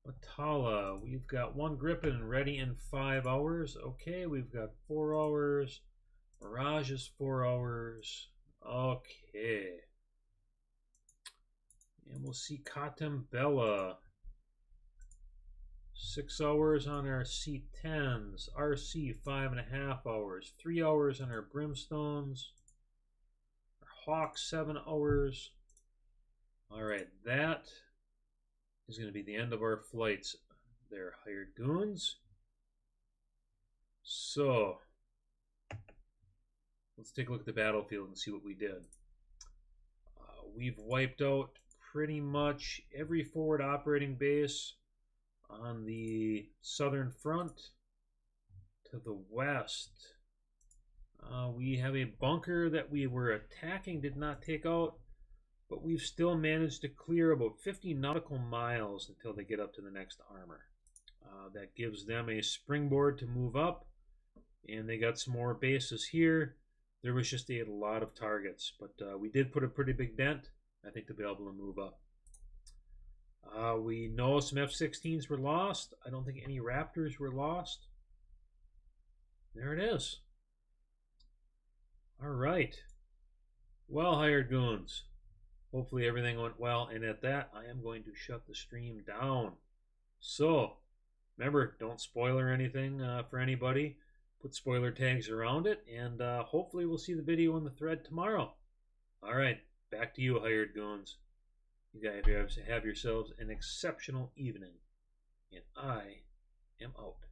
Batala, we've got one Gripen ready in 5 hours. Okay, we've got 4 hours. Mirage is 4 hours. Okay. And we'll see Katambella. 6 hours on our C10s. RC, 5.5 hours. 3 hours on our Brimstones. Our Hawk, 7 hours. Alright, that is going to be the end of our flights. They're Hired Goons. So, let's take a look at the battlefield and see what we did. We've wiped out pretty much every forward operating base on the southern front to the west. We have a bunker that we were attacking, did not take out, but we've still managed to clear about 50 nautical miles until they get up to the next armor. That gives them a springboard to move up, and they got some more bases here. There was just a lot of targets, but we did put a pretty big dent, I think, to be able to move up. We know some F-16s were lost. I don't think any Raptors were lost. There it is. All right. Well, Hired Goons, hopefully everything went well, and at that, I am going to shut the stream down. So, remember, don't spoiler anything for anybody. Put spoiler tags around it, and hopefully we'll see the video in the thread tomorrow. All right, back to you, Hired Goons. You guys have yourselves an exceptional evening, and I am out.